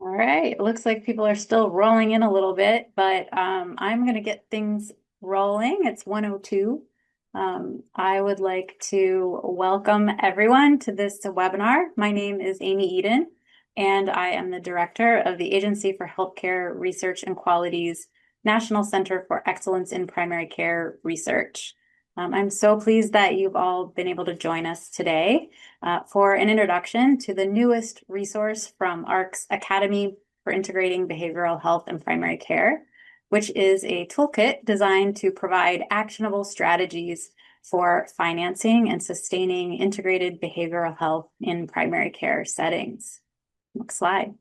All right, it looks like people are still rolling in a little bit, but I'm going to get things rolling. It's 1:02. I would like to welcome everyone to this webinar. My name is Amy Eden, and I am the director of the Agency for Healthcare Research and Quality's National Center for Excellence in Primary Care Research. I'm so pleased that you've all been able to join us today for an introduction to the newest resource from AHRQ's Academy for Integrating Behavioral Health and Primary Care, which is a toolkit designed to provide actionable strategies for financing and sustaining integrated behavioral health in primary care settings. Next slide.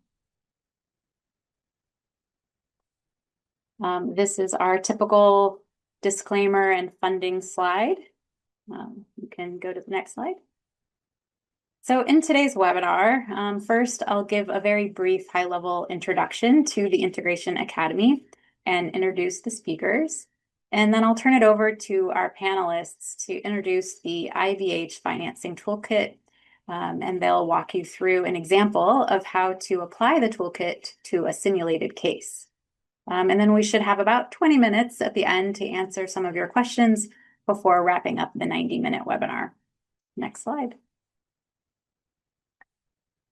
This is our typical disclaimer and funding slide. You can go to the next slide. So in today's webinar, first I'll give a very brief high-level introduction to the Integration Academy and introduce the speakers. And then I'll turn it over to our panelists to introduce the IBH Financing Toolkit, and they'll walk you through an example of how to apply the toolkit to a simulated case. And then we should have about 20 minutes at the end to answer some of your questions before wrapping up the 90-minute webinar. Next slide.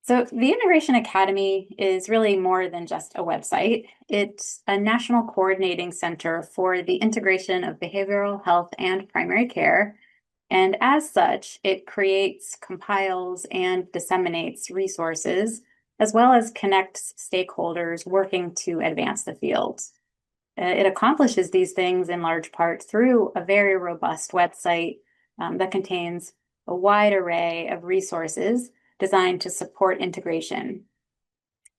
So the Integration Academy is really more than just a website. It's a national coordinating center for the integration of behavioral health and primary care. And as such, it creates, compiles, and disseminates resources, as well as connects stakeholders working to advance the field. It accomplishes these things in large part through a very robust website that contains a wide array of resources designed to support integration,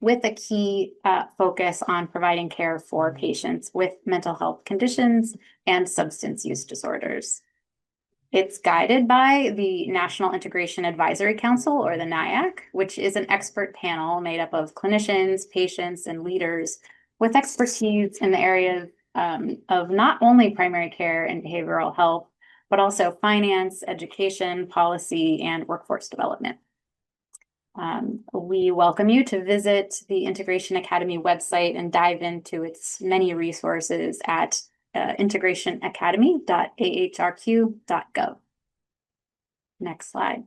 with a key focus on providing care for patients with mental health conditions and substance use disorders. It's guided by the National Integration Advisory Council, or the NIAC, which is an expert panel made up of clinicians, patients, and leaders with expertise in the areas of not only primary care and behavioral health, but also finance, education, policy, and workforce development. We welcome you to visit the Integration Academy website and dive into its many resources at integrationacademy.ahrq.gov. Next slide.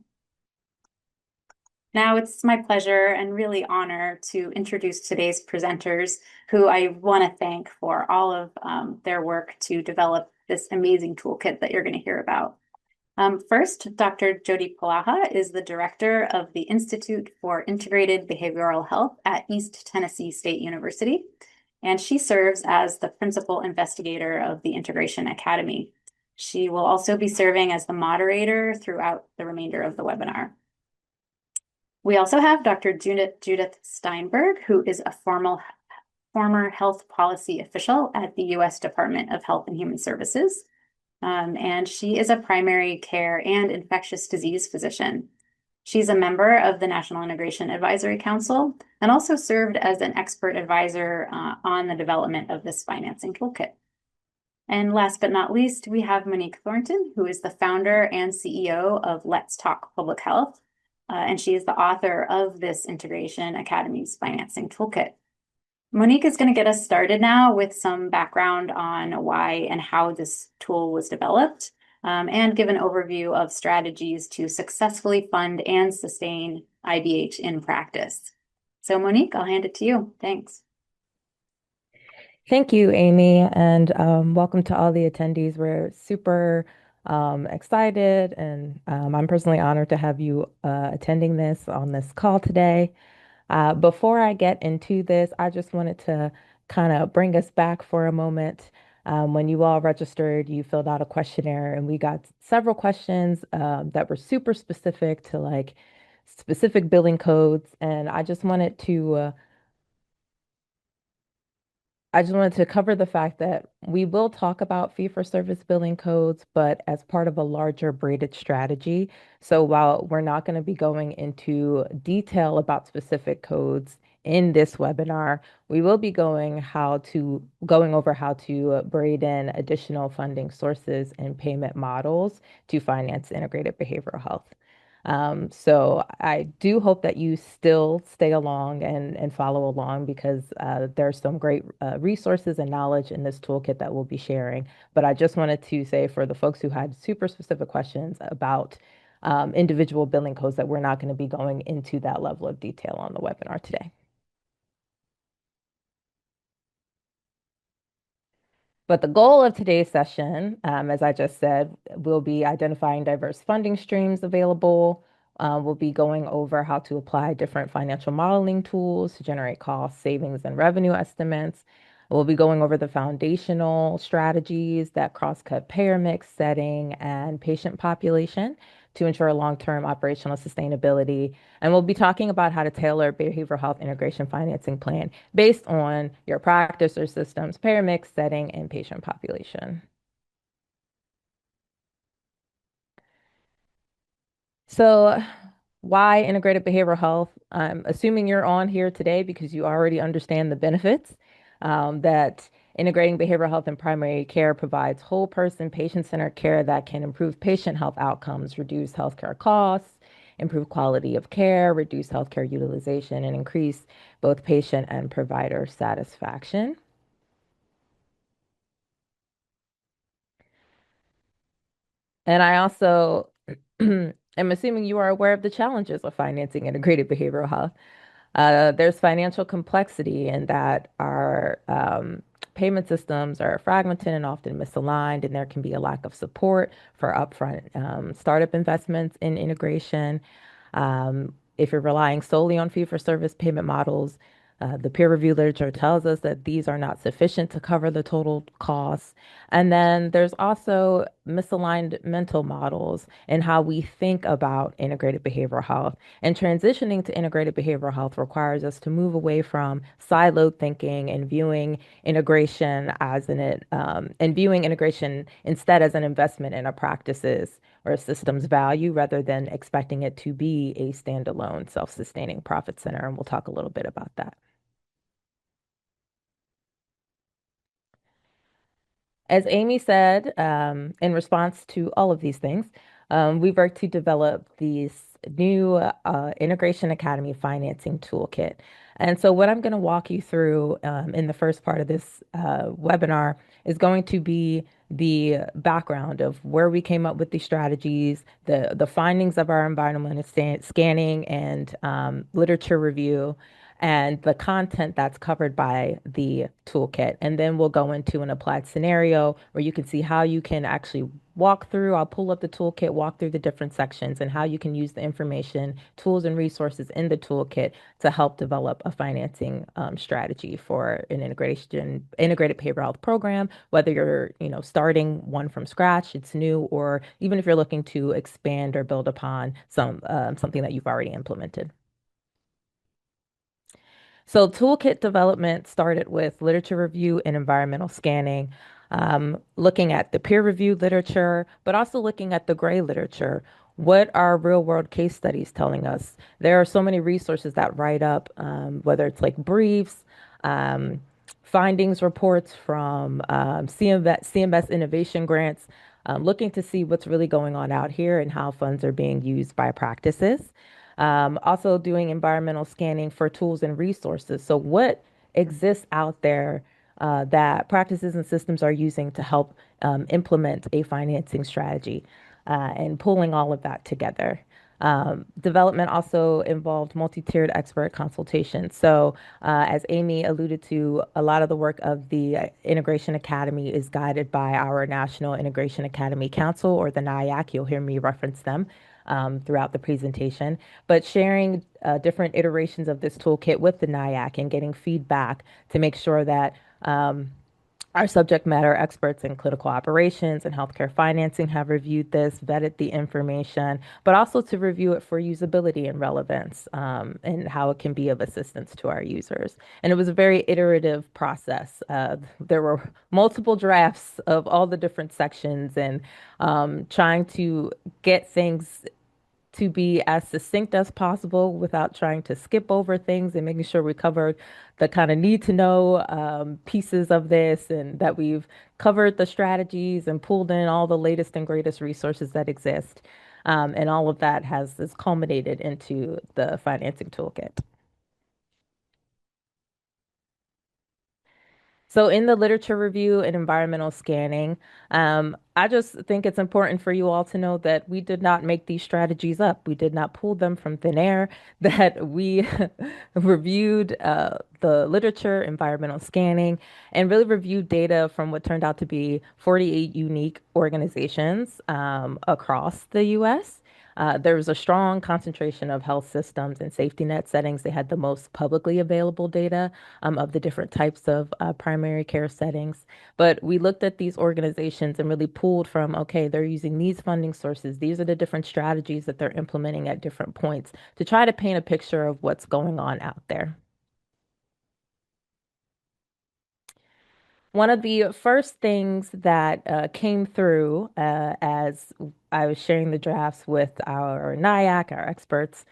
Now it's my pleasure and really honor to introduce today's presenters, who I want to thank for all of their work to develop this amazing toolkit that you're going to hear about. First, Dr. Jodi Polaha is the director of the Institute for Integrated Behavioral Health at East Tennessee State University, and she serves as the principal investigator of the Integration Academy. She will also be serving as the moderator throughout the remainder of the webinar. We also have Dr. Judith Steinberg, who is a former health policy official at the U.S. Department of Health and Human Services. And she is a primary care and infectious disease physician. She's a member of the National Integration Advisory Council and also served as an expert advisor on the development of this financing toolkit. And last but not least, we have Monique Thornton, who is the founder and CEO of Let's Talk Public Health, and she is the author of this Integration Academy's financing toolkit. Monique is going to get us started now with some background on why and how this tool was developed, and give an overview of strategies to successfully fund and sustain IBH in practice. So Monique, I'll hand it to you. Thanks. Thank you, Amy, and welcome to all the attendees. We're super excited, and I'm personally honored to have you attending this on this call today. Before I get into this, I just wanted to kind of bring us back for a moment. When you all registered, you filled out a questionnaire, and we got several questions that were super specific to like specific billing codes. And I just wanted to cover the fact that we will talk about fee-for-service billing codes, but as part of a larger braided strategy. So while we're not going to be going into detail about specific codes in this webinar, we will be going over how to braid in additional funding sources and payment models to finance integrated behavioral health. So I do hope that you still stay along and follow along because there's some great resources and knowledge in this toolkit that we'll be sharing. But I just wanted to say for the folks who had super specific questions about individual billing codes that we're not going to be going into that level of detail on the webinar today. But the goal of today's session, as I just said, will be identifying diverse funding streams available. We'll be going over how to apply different financial modeling tools to generate cost, savings, and revenue estimates. We'll be going over the foundational strategies that cross-cut payer mix, setting, and patient population to ensure long-term operational sustainability. And we'll be talking about how to tailor behavioral health integration financing plan based on your practice or systems, payer mix, setting, and patient population. So, why integrated behavioral health? I'm assuming you're on here today because you already understand the benefits that integrating behavioral health and primary care provides whole person, patient-centered care that can improve patient health outcomes, reduce healthcare costs, improve quality of care, reduce healthcare utilization, and increase both patient and provider satisfaction. And I also am assuming you are aware of the challenges of financing integrated behavioral health. There's financial complexity in that our payment systems are fragmented and often misaligned, and there can be a lack of support for upfront startup investments in integration. If you're relying solely on fee-for-service payment models, the peer review literature tells us that these are not sufficient to cover the total costs. And then there's also misaligned mental models and how we think about integrated behavioral health. And transitioning to integrated behavioral health requires us to move away from siloed thinking and viewing integration and viewing integration instead as an investment in a practices or a system's value rather than expecting it to be a standalone, self-sustaining profit center. And we'll talk a little bit about that. As Amy said, in response to all of these things, we've worked to develop these new Integration Academy financing toolkit. And so, what I'm going to walk you through in the first part of this webinar is going to be the background of where we came up with these strategies, the findings of our environmental scanning and literature review, and the content that's covered by the toolkit. And then we'll go into an applied scenario where you can see how you can actually walk through. I'll pull up the toolkit, walk through the different sections, and how you can use the information, tools, and resources in the toolkit to help develop a financing strategy for an integrated behavioral health program, whether you're, starting one from scratch, it's new, or even if you're looking to expand or build upon something that you've already implemented. So toolkit development started with literature review and environmental scanning, looking at the peer-reviewed literature, but also looking at the gray literature. What are real-world case studies telling us? There are so many resources that write up, whether it's like briefs, findings reports from CMS innovation grants, looking to see what's really going on out here and how funds are being used by practices. Also doing environmental scanning for tools and resources. So what exists out there that practices and systems are using to help implement a financing strategy and pulling all of that together. Development also involved multi-tiered expert consultation. So, as Amy alluded to, a lot of the work of the Integration Academy is guided by our National Integration Academy Council, or the NIAC. You'll hear me reference them throughout the presentation, but sharing different iterations of this toolkit with the NIAC and getting feedback to make sure that our subject matter experts in clinical operations and healthcare financing have reviewed this, vetted the information, but also to review it for usability and relevance and how it can be of assistance to our users. And it was a very iterative process. There were multiple drafts of all the different sections and trying to get things to be as succinct as possible without trying to skip over things and making sure we covered the kind of need to know pieces of this and that we've covered the strategies and pulled in all the latest and greatest resources that exist. And all of that is culminated into the financing toolkit. So, in the literature review and environmental scanning, I just think it's important for you all to know that we did not make these strategies up. We did not pull them from thin air, that we reviewed the literature, environmental scanning, and really reviewed data from what turned out to be 48 unique organizations across the US. There was a strong concentration of health systems and safety net settings. They had the most publicly available data of the different types of primary care settings. But we looked at these organizations and really pulled from, okay, they're using these funding sources. These are the different strategies that they're implementing at different points to try to paint a picture of what's going on out there. One of the first things that came through as I was sharing the drafts with our NIAC, our experts,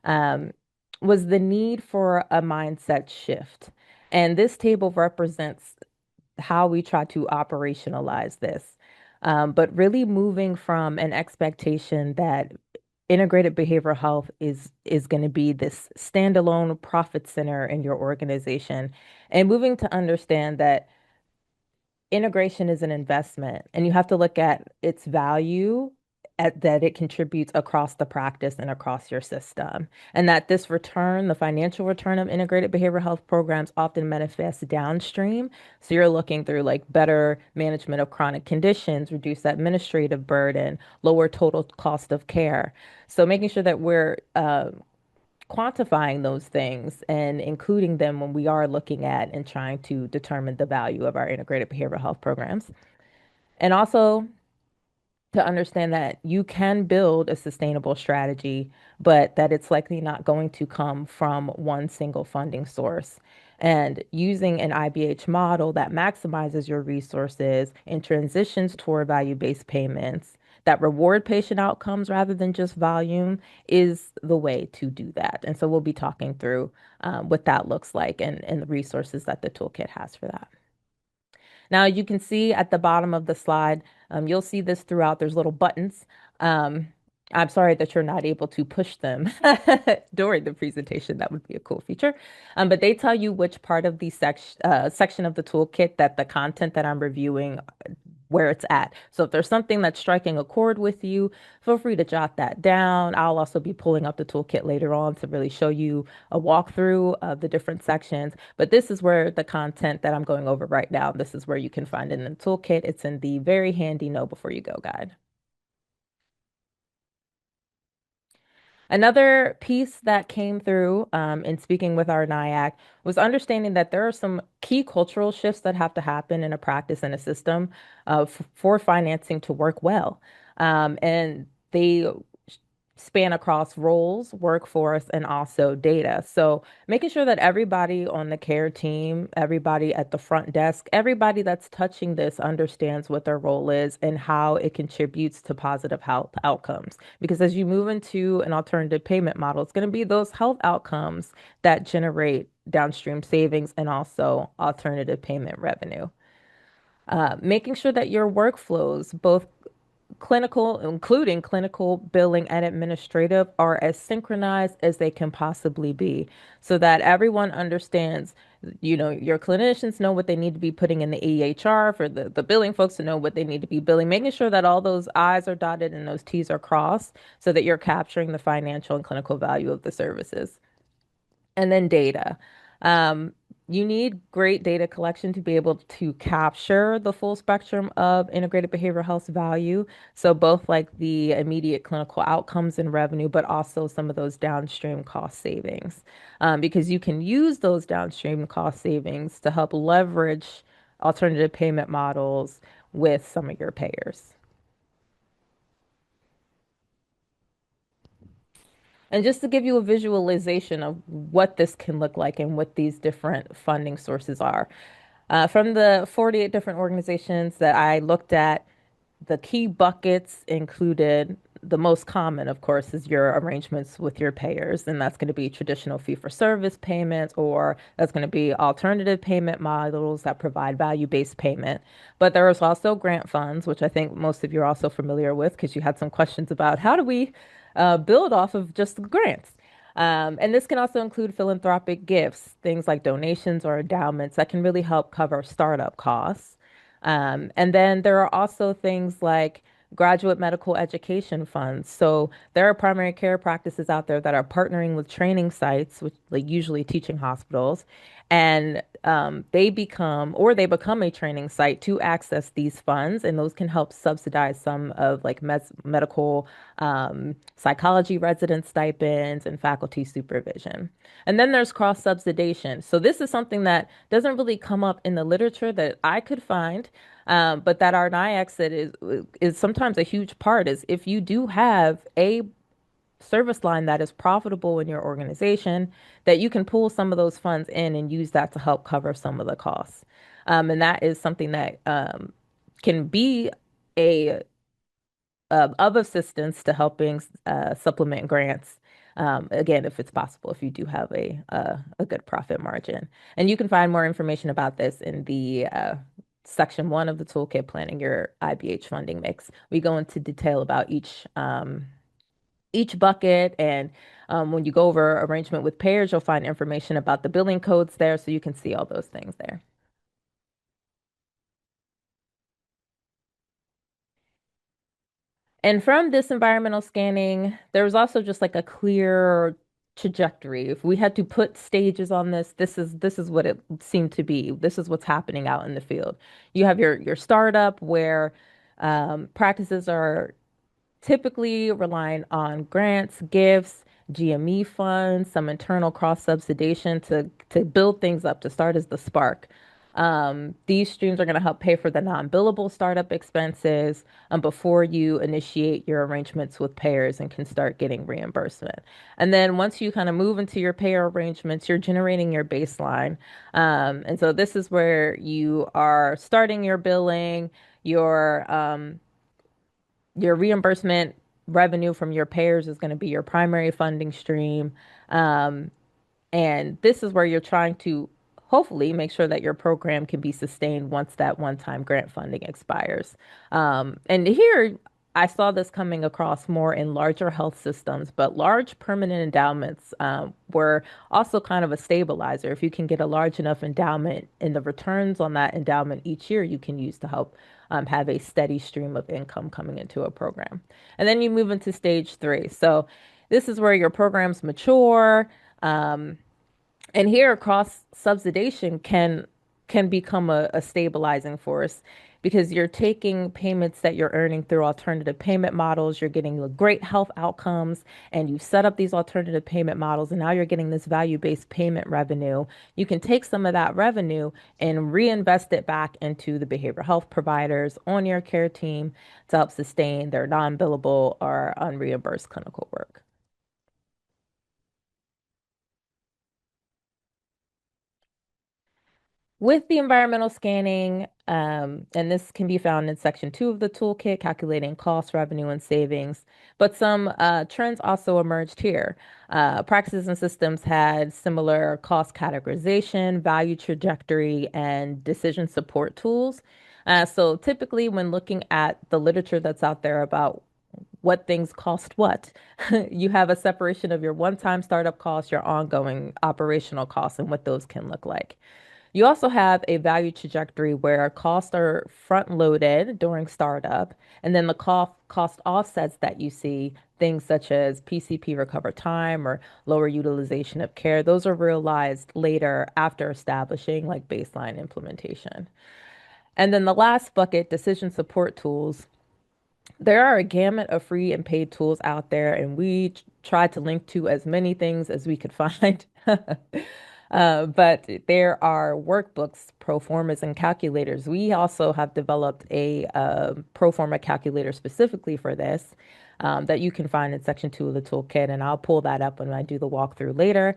um, was the need for a mindset shift. And this table represents how we try to operationalize this. But really moving from an expectation that integrated behavioral health is going to be this standalone profit center in your organization, and moving to understand that integration is an investment and you have to look at its value at that it contributes across the practice and across your system. And that this return, the financial return of integrated behavioral health programs often manifests downstream. So you're looking through like better management of chronic conditions, reduce administrative burden, lower total cost of care. So making sure that we're quantifying those things and including them when we are looking at and trying to determine the value of our integrated behavioral health programs. And also to understand that you can build a sustainable strategy, but that it's likely not going to come from one single funding source. And using an IBH model that maximizes your resources and transitions toward value-based payments that reward patient outcomes rather than just volume is the way to do that. And so we'll be talking through what that looks like and the resources that the toolkit has for that. Now you can see at the bottom of the slide, you'll see this throughout. There's little buttons. Um, I'm sorry that you're not able to push them during the presentation. That would be a cool feature. But they tell you which part of the section of the toolkit that the content that I'm reviewing where it's at. So if there's something that's striking a chord with you, feel free to jot that down. I'll also be pulling up the toolkit later on to really show you a walkthrough of the different sections. But this is where the content that I'm going over right now, this is where you can find it in the toolkit. It's in the very handy Know Before You Go guide. Another piece that came through in speaking with our NIAC was understanding that there are some key cultural shifts that have to happen in a practice and a system for financing to work well. And they span across roles, workforce, and also data. So making sure that everybody on the care team, everybody at the front desk, everybody that's touching this understands what their role is and how it contributes to positive health outcomes. Because as you move into an alternative payment model, it's going to be those health outcomes that generate downstream savings and also alternative payment revenue. Making sure that your workflows, both clinical, including clinical, billing, and administrative, are as synchronized as they can possibly be so that everyone understands, your clinicians know what they need to be putting in the EHR for the billing folks to know what they need to be billing, making sure that all those I's are dotted and those T's are crossed so that you're capturing the financial and clinical value of the services. And then data. Um, you need great data collection to be able to capture the full spectrum of integrated behavioral health value. So both like the immediate clinical outcomes and revenue, but also some of those downstream cost savings. Because you can use those downstream cost savings to help leverage alternative payment models with some of your payers. And just to give you a visualization of what this can look like and what these different funding sources are. From the 48 different organizations that I looked at, the key buckets included the most common, of course, is your arrangements with your payers, and that's going to be traditional fee-for-service payments, or that's going to be alternative payment models that provide value-based payment. But there is also grant funds, which I think most of you are also familiar with because you had some questions about how do we build off of just grants. And this can also include philanthropic gifts, things like donations or endowments that can really help cover startup costs. And then there are also things like graduate medical education funds. So there are primary care practices out there that are partnering with training sites, which like usually teaching hospitals, and they become a training site to access these funds, and those can help subsidize some of like medical psychology resident stipends and faculty supervision. And then there's cross-subsidization. So this is something that doesn't really come up in the literature that I could find, but that our NIAXit is sometimes a huge part is if you do have a service line that is profitable in your organization, that you can pull some of those funds in and use that to help cover some of the costs. And that is something that can be a of assistance to helping supplement grants. Again, if it's possible, if you do have a good profit margin. And you can find more information about this in the section 1 of the toolkit, planning your IBH funding mix. We go into detail about each bucket, and when you go over arrangement with payers, you'll find information about the billing codes there, so you can see all those things there. And from this environmental scanning, there was also just like a clear trajectory. If we had to put stages on this, this is what it seemed to be. This is what's happening out in the field. You have your startup where practices are typically relying on grants, gifts, GME funds, some internal cross-subsidization to build things up to start as the spark. These streams are going to help pay for the non-billable startup expenses before you initiate your arrangements with payers and can start getting reimbursement. And then once you kind of move into your payer arrangements, you're generating your baseline. And so this is where you are starting your billing, your reimbursement revenue from your payers is going to be your primary funding stream. Um, and this is where you're trying to hopefully make sure that your program can be sustained once that one-time grant funding expires. And here I saw this coming across more in larger health systems, but large permanent endowments were also kind of a stabilizer. If you can get a large enough endowment and the returns on that endowment each year, you can use to help have a steady stream of income coming into a program. And then you move into stage 3. So this is where your programs mature. Um, and here, cross-subsidization can become a stabilizing force because you're taking payments that you're earning through alternative payment models, you're getting the great health outcomes, and you've set up these alternative payment models, and now you're getting this value-based payment revenue. You can take some of that revenue and reinvest it back into the behavioral health providers on your care team to help sustain their non-billable or unreimbursed clinical work. With the environmental scanning, and this can be found in section 2 of the toolkit, calculating cost, revenue, and savings. But some trends also emerged here. Practices and systems had similar cost categorization, value trajectory, and decision support tools. So typically, when looking at the literature that's out there about what things cost what, you have a separation of your one-time startup costs, your ongoing operational costs, and what those can look like. You also have a value trajectory where costs are front loaded during startup, and then the cost offsets that you see, things such as PCP recover time or lower utilization of care, those are realized later after establishing like baseline implementation. And then the last bucket, decision support tools. There are a gamut of free and paid tools out there, and we tried to link to as many things as we could find. But there are workbooks, pro formas, and calculators. We also have developed a pro forma calculator specifically for this that you can find in section 2 of the toolkit, and I'll pull that up when I do the walkthrough later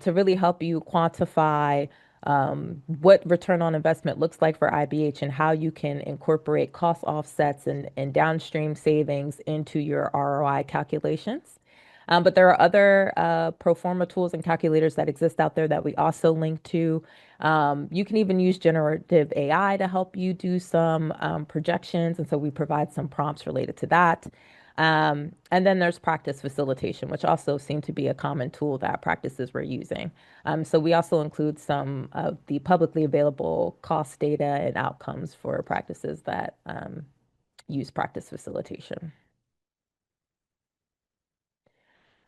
to really help you quantify what return on investment looks like for IBH and how you can incorporate cost offsets and downstream savings into your ROI calculations. But there are other pro forma tools and calculators that exist out there that we also link to. You can even use generative AI to help you do some projections. And so we provide some prompts related to that. And then there's practice facilitation, which also seemed to be a common tool that practices were using. So we also include some of the publicly available cost data and outcomes for practices that use practice facilitation.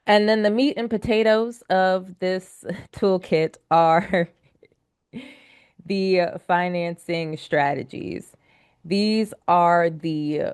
And then the meat and potatoes of this toolkit are the financing strategies. These are the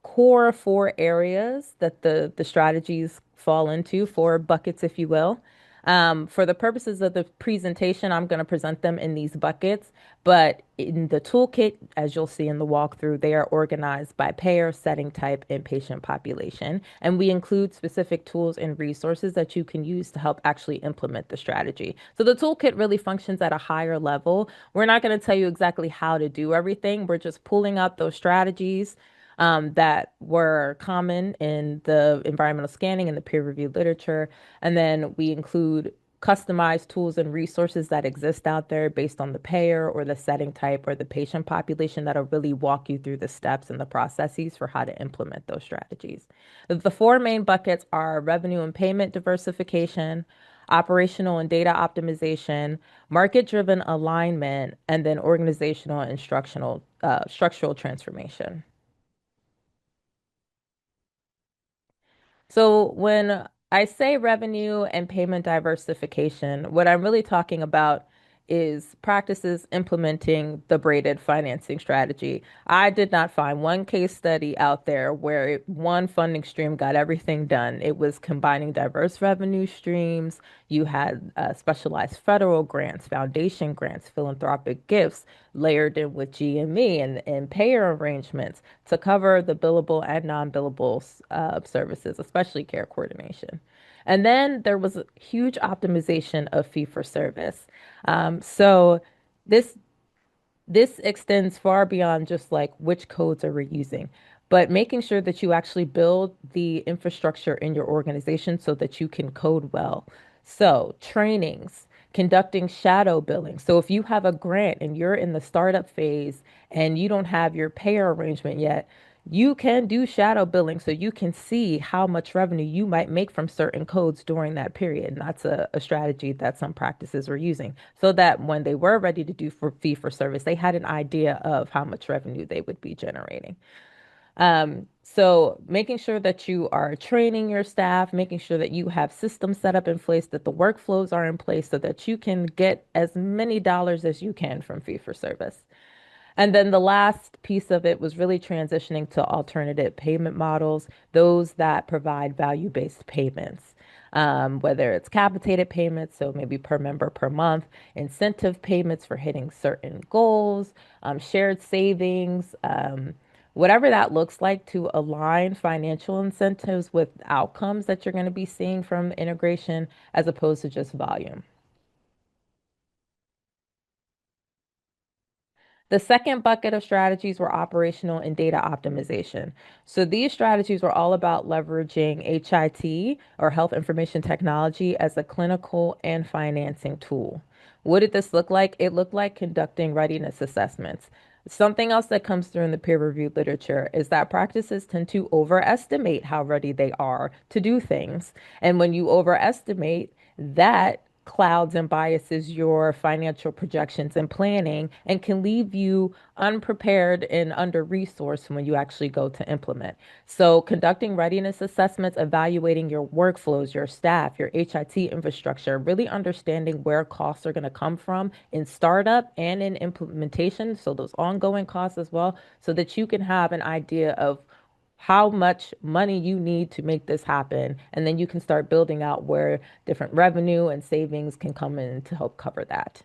core four areas that the strategies fall into, four buckets, if you will. For the purposes of the presentation, I'm going to present them in these buckets, but in the toolkit, as you'll see in the walkthrough, they are organized by payer, setting type, and patient population. And we include specific tools and resources that you can use to help actually implement the strategy. So the toolkit really functions at a higher level. We're not going to tell you exactly how to do everything. We're just pulling out those strategies that were common in the environmental scanning and the peer-reviewed literature. And then we include customized tools and resources that exist out there based on the payer or the setting type or the patient population that'll really walk you through the steps and the processes for how to implement those strategies. The four main buckets are revenue and payment diversification, operational and data optimization, market-driven alignment, and then organizational and structural transformation. So when I say revenue and payment diversification, what I'm really talking about is practices implementing the braided financing strategy. I did not find one case study out there where one funding stream got everything done. It was combining diverse revenue streams. You had specialized federal grants, foundation grants, philanthropic gifts layered in with GME and payer arrangements to cover the billable and non-billable services, especially care coordination. And then there was a huge optimization of fee for service. So this this extends far beyond just like which codes are we using, but making sure that you actually build the infrastructure in your organization so that you can code well. So, trainings, conducting shadow billing. So, if you have a grant and you're in the startup phase and you don't have your payer arrangement yet, you can do shadow billing so you can see how much revenue you might make from certain codes during that period. And that's a strategy that some practices were using so that when they were ready to do for fee for service, they had an idea of how much revenue they would be generating. So making sure that you are training your staff, making sure that you have systems set up in place, that the workflows are in place so that you can get as many dollars as you can from fee for service. And then the last piece of it was really transitioning to alternative payment models, those that provide value-based payments, whether it's capitated payments, so maybe per member per month, incentive payments for hitting certain goals, shared savings, whatever that looks like to align financial incentives with outcomes that you're going to be seeing from integration as opposed to just volume. The second bucket of strategies were operational and data optimization. So these strategies were all about leveraging HIT or health information technology as a clinical and financing tool. What did this look like? It looked like conducting readiness assessments. Something else that comes through in the peer-reviewed literature is that practices tend to overestimate how ready they are to do things. And when you overestimate, that clouds and biases your financial projections and planning and can leave you unprepared and under resourced when you actually go to implement. So, conducting readiness assessments, evaluating your workflows, your staff, your HIT infrastructure, really understanding where costs are going to come from in startup and in implementation. So, those ongoing costs as well, so that you can have an idea of how much money you need to make this happen. And then you can start building out where different revenue and savings can come in to help cover that.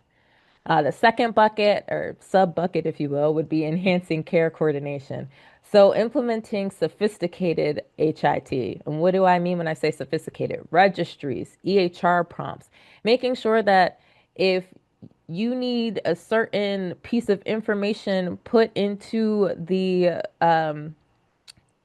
The second bucket or sub bucket, if you will, would be enhancing care coordination. So implementing sophisticated HIT. And what do I mean when I say sophisticated? Registries, EHR prompts, making sure that if you need a certain piece of information put into the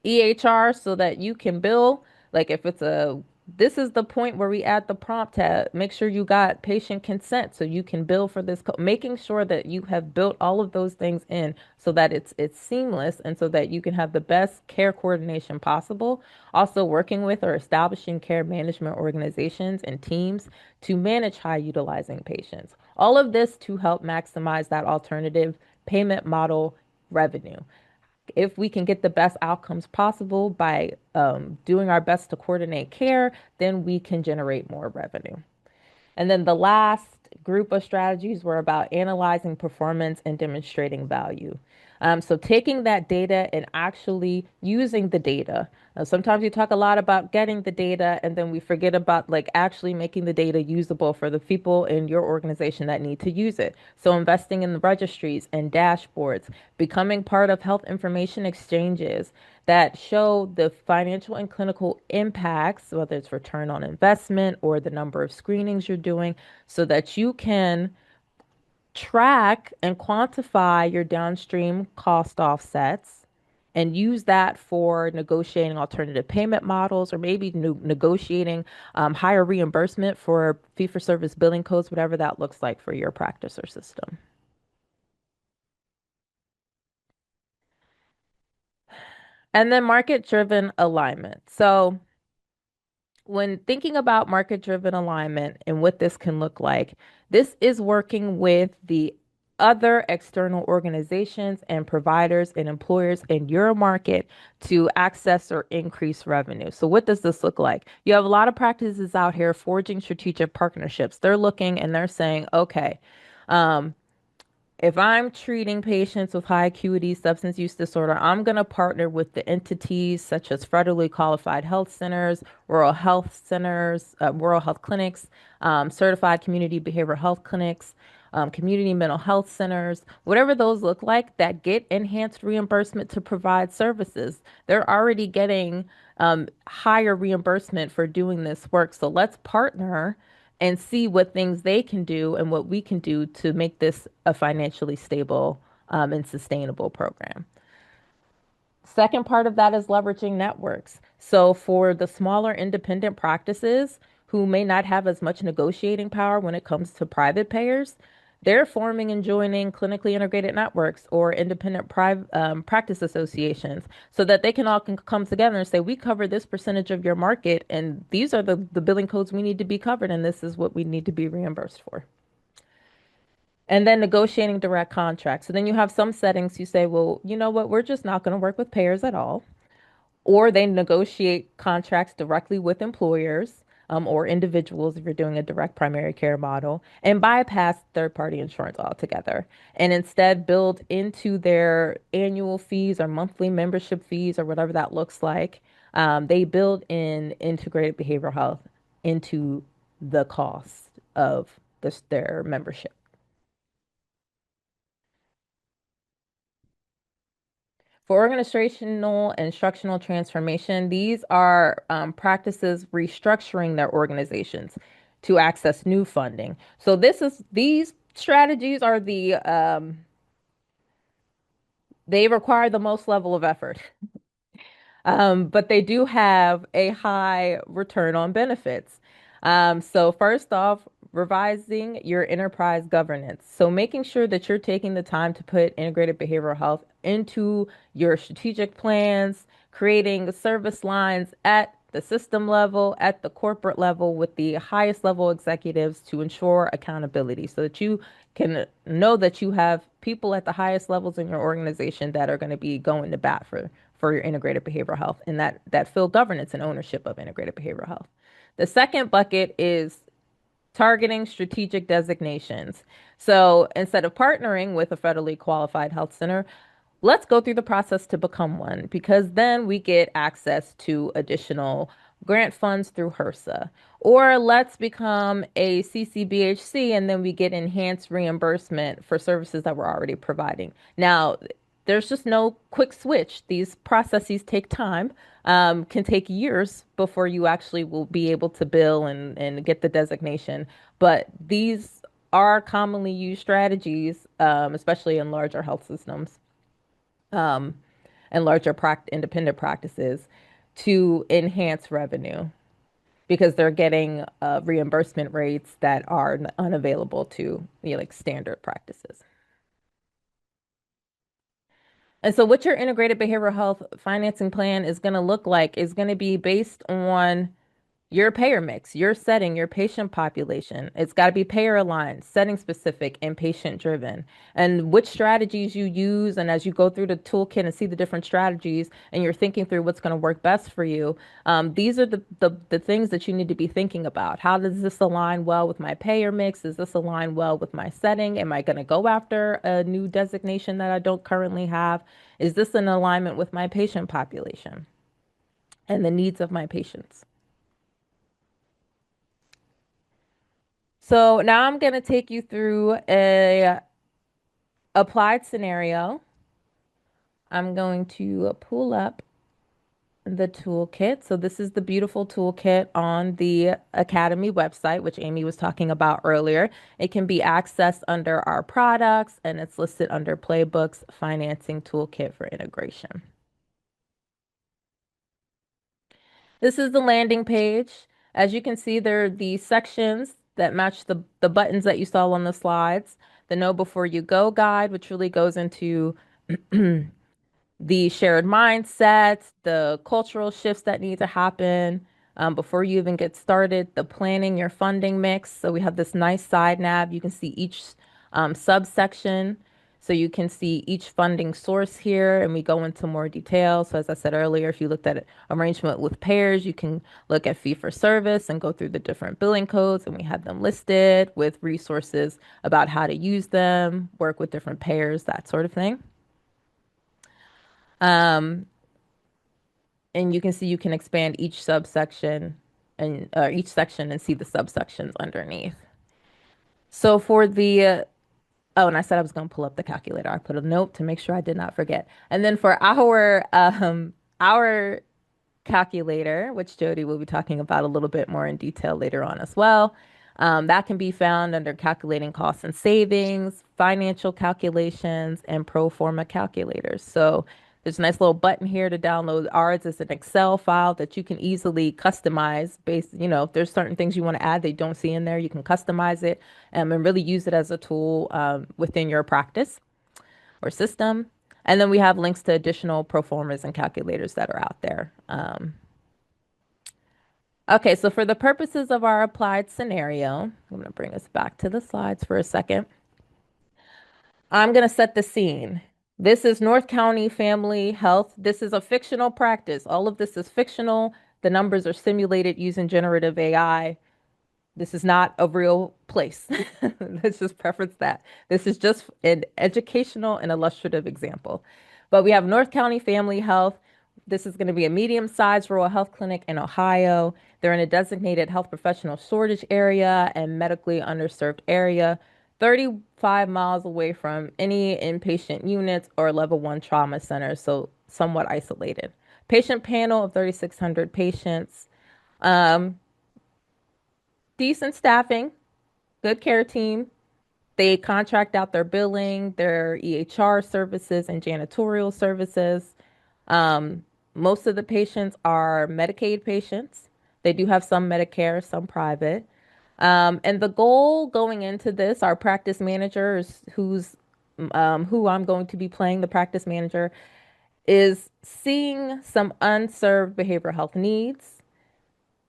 EHR so that you can bill. Like if it's a, this is the point where we add the prompt tab. Make sure you got patient consent so you can bill for this. Making sure that you have built all of those things in so that it's seamless and so that you can have the best care coordination possible. Also working with or establishing care management organizations and teams to manage high utilizing patients. All of this to help maximize that alternative payment model revenue. If we can get the best outcomes possible by doing our best to coordinate care, then we can generate more revenue. And then the last group of strategies were about analyzing performance and demonstrating value. So taking that data and actually using the data. Sometimes we talk a lot about getting the data and then we forget about like actually making the data usable for the people in your organization that need to use it. So investing in the registries and dashboards, becoming part of health information exchanges that show the financial and clinical impacts, whether it's return on investment or the number of screenings you're doing, so that you can track and quantify your downstream cost offsets and use that for negotiating alternative payment models or maybe negotiating higher reimbursement for fee-for-service billing codes, whatever that looks like for your practice or system. And then market-driven alignment. So when thinking about market-driven alignment and what this can look like, this is working with the other external organizations and providers and employers in your market to access or increase revenue. So what does this look like? You have a lot of practices out here forging strategic partnerships. They're looking and they're saying, okay, um, if I'm treating patients with high acuity substance use disorder, I'm going to partner with the entities such as federally qualified health centers, rural health clinics, certified community behavioral health clinics, community mental health centers, whatever those look like that get enhanced reimbursement to provide services. They're already getting higher reimbursement for doing this work. So let's partner and see what things they can do and what we can do to make this a financially stable and sustainable program. Second part of that is leveraging networks. So for the smaller independent practices who may not have as much negotiating power when it comes to private payers, they're forming and joining clinically integrated networks or independent private practice associations so that they can all come together and say, we cover this percentage of your market, and these are the billing codes we need to be covered, and this is what we need to be reimbursed for. And then negotiating direct contracts. So then you have some settings you say, well, you know what, we're just not going to work with payers at all. Or they negotiate contracts directly with employers or individuals if you're doing a direct primary care model and bypass third party insurance altogether and instead build into their annual fees or monthly membership fees or whatever that looks like. They build in integrated behavioral health into the cost of their membership. For organizational and instructional transformation, these are practices restructuring their organizations to access new funding. So these strategies are they require the most level of effort. But they do have a high return on benefits. So first off, revising your enterprise governance. So making sure that you're taking the time to put integrated behavioral health into your strategic plans, creating service lines at the system level, at the corporate level with the highest level executives to ensure accountability so that you can know that you have people at the highest levels in your organization that are going to be going to bat for your integrated behavioral health and that feel governance and ownership of integrated behavioral health. The second bucket is targeting strategic designations. So instead of partnering with a federally qualified health center, let's go through the process to become one because then we get access to additional grant funds through HRSA. Or let's become a CCBHC and then we get enhanced reimbursement for services that we're already providing. Now, there's just no quick switch. These processes take time, can take years before you actually will be able to bill and get the designation. But these are commonly used strategies, especially in larger health systems, um, and larger independent practices to enhance revenue because they're getting reimbursement rates that are unavailable to like standard practices. And so what your integrated behavioral health financing plan is going to look like is going to be based on your payer mix, your setting, your patient population. It's got to be payer aligned, setting specific, and patient driven. And which strategies you use, and as you go through the toolkit and see the different strategies, and you're thinking through what's going to work best for you, these are the things that you need to be thinking about. How does this align well with my payer mix? Does this align well with my setting? Am I going to go after a new designation that I don't currently have? Is this in alignment with my patient population and the needs of my patients? So now I'm going to take you through a applied scenario. I'm going to pull up the toolkit. So this is the beautiful toolkit on the Academy website, which Amy was talking about earlier. It can be accessed under our products and it's listed under Playbooks Financing Toolkit for Integration. This is the landing page. As you can see, there are the sections that match the buttons that you saw on the slides. The Know Before You Go guide, which really goes into the shared mindset, the cultural shifts that need to happen before you even get started, the planning your funding mix. So we have this nice side nav. You can see each subsection. So you can see each funding source here, and we go into more detail. So as I said earlier, if you looked at arrangement with payers, you can look at fee for service and go through the different billing codes, and we have them listed with resources about how to use them, work with different payers, that sort of thing. Um, and you can see you can expand each subsection and each section and see the subsections underneath. So for the oh, and I said I was going to pull up the calculator. I put a note to make sure I did not forget. And then for our calculator, which Jodi will be talking about a little bit more in detail later on as well. That can be found under calculating costs and savings, financial calculations, and pro forma calculators. So there's a nice little button here to download ours. It's an Excel file that you can easily customize based, if there's certain things you want to add they don't see in there, you can customize it and really use it as a tool within your practice or system. And then we have links to additional pro formas and calculators that are out there. Okay, so for the purposes of our applied scenario, I'm going to bring us back to the slides for a second. I'm going to set the scene. This is North County Family Health. This is a fictional practice. All of this is fictional. The numbers are simulated using generative AI. This is not a real place. Let's just preference that. This is just an educational and illustrative example. But we have North County Family Health. This is going to be a medium-sized rural health clinic in Ohio. They're in a designated health professional shortage area and medically underserved area, 35 miles away from any inpatient units or level 1 trauma centers, so somewhat isolated. Patient panel of 3,600 patients. Um, Decent staffing, good care team. They contract out their billing, their EHR services, and janitorial services. Um, Most of the patients are Medicaid patients. They do have some Medicare, some private. And the goal going into this, our practice manager is who I'm going to be playing the practice manager, is seeing some unserved behavioral health needs,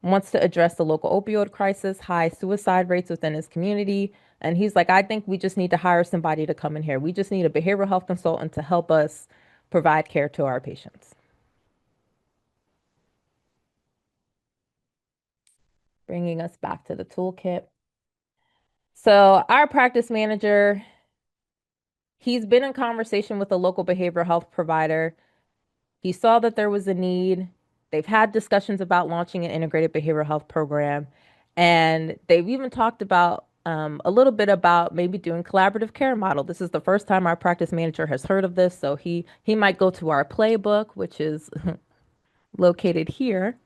wants to address the local opioid crisis, high suicide rates within his community. And he's like, I think we just need to hire somebody to come in here. We just need a behavioral health consultant to help us provide care to our patients. Bringing us back to the toolkit. So, our practice manager, he's been in conversation with a local behavioral health provider. He saw that there was a need. They've had discussions about launching an integrated behavioral health program, and they've even talked about a little bit about maybe doing collaborative care model. This is the first time our practice manager has heard of this, so he might go to our playbook, which is located here,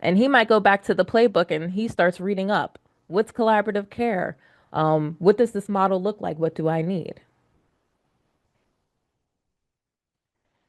and he might go back to the playbook and he starts reading up. What's collaborative care? What does this model look like? What do I need?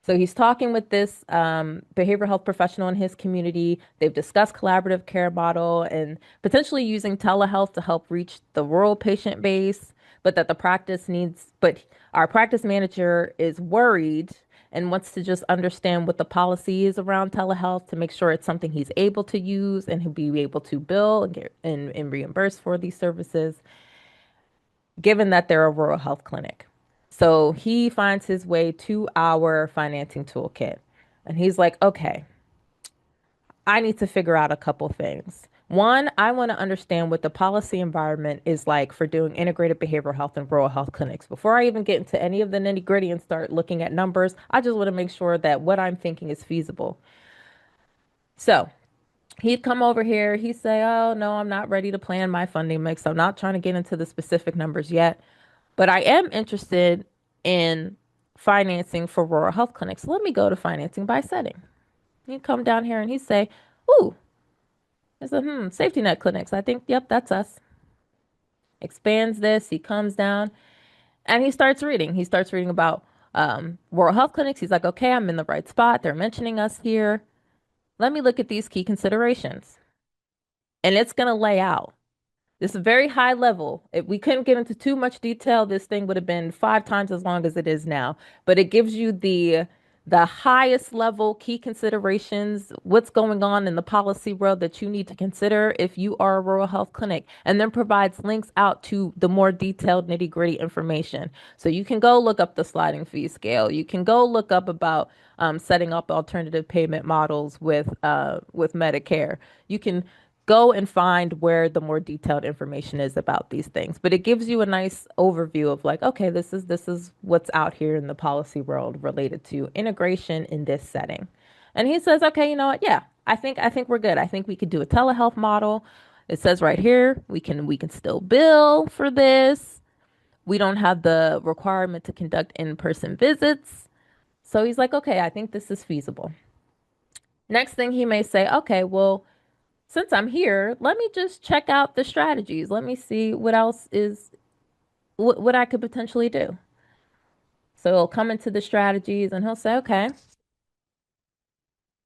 So he's talking with this behavioral health professional in his community. They've discussed collaborative care model and potentially using telehealth to help reach the rural patient base, but that the practice needs, but our practice manager is worried and wants to just understand what the policy is around telehealth to make sure it's something he's able to use and he'll be able to bill and get and reimburse for these services given that they're a rural health clinic. So he finds his way to our financing toolkit. And he's like, okay, I need to figure out a couple things. One, I want to understand what the policy environment is like for doing integrated behavioral health and rural health clinics. Before I even get into any of the nitty gritty and start looking at numbers, I just want to make sure that what I'm thinking is feasible. So he'd come over here, he'd say, oh, no, I'm not ready to plan my funding mix. I'm not trying to get into the specific numbers yet. But I am interested in financing for rural health clinics. So let me go to financing by setting. He'd come down here and he'd say, ooh, there's safety net clinics. I think, yep, that's us. Expands this. He comes down and he starts reading. He starts reading about rural health clinics. He's like, okay, I'm in the right spot. They're mentioning us here. Let me look at these key considerations. And it's going to lay out. This is very high level. If we couldn't get into too much detail, this thing would have been 5 times as long as it is now. But it gives you the highest level key considerations, what's going on in the policy world that you need to consider if you are a rural health clinic, and then provides links out to the more detailed nitty-gritty information. So you can go look up the sliding fee scale. You can go look up about setting up alternative payment models with Medicare. You can go and find where the more detailed information is about these things. But it gives you a nice overview of like, okay, this is what's out here in the policy world related to integration in this setting. And he says, okay, you know what? Yeah, I think we're good. I think we could do a telehealth model. It says right here, we can still bill for this. We don't have the requirement to conduct in-person visits. So he's like, okay, I think this is feasible. Next thing he may say, okay, well, since I'm here, let me just check out the strategies. Let me see what else is what I could potentially do. So he'll come into the strategies and he'll say, okay,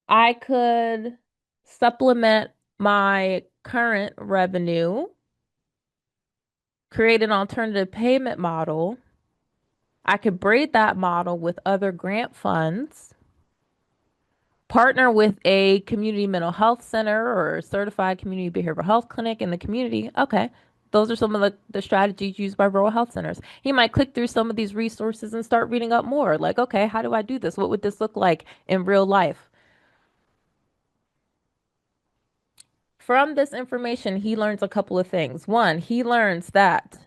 I could supplement my current revenue, create an alternative payment model. I could braid that model with other grant funds, partner with a community mental health center or a certified community behavioral health clinic in the community. Okay. Those are some of the strategies used by rural health centers. He might click through some of these resources and start reading up more. Like, okay, how do I do this? What would this look like in real life? From this information, he learns a couple of things. One, he learns that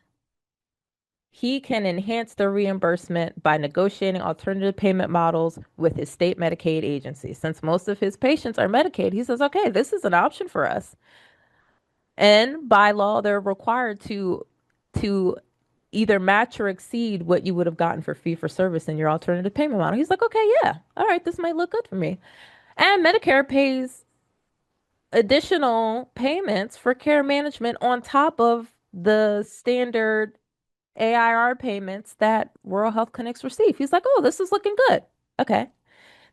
he can enhance the reimbursement by negotiating alternative payment models with his state Medicaid agency. Since most of his patients are Medicaid, he says, okay, this is an option for us. And by law, they're required to either match or exceed what you would have gotten for fee for service in your alternative payment model. He's like, okay, yeah, all right, this might look good for me. And Medicare pays additional payments for care management on top of the standard AIR payments that rural health clinics receive. He's like, oh, this is looking good. Okay.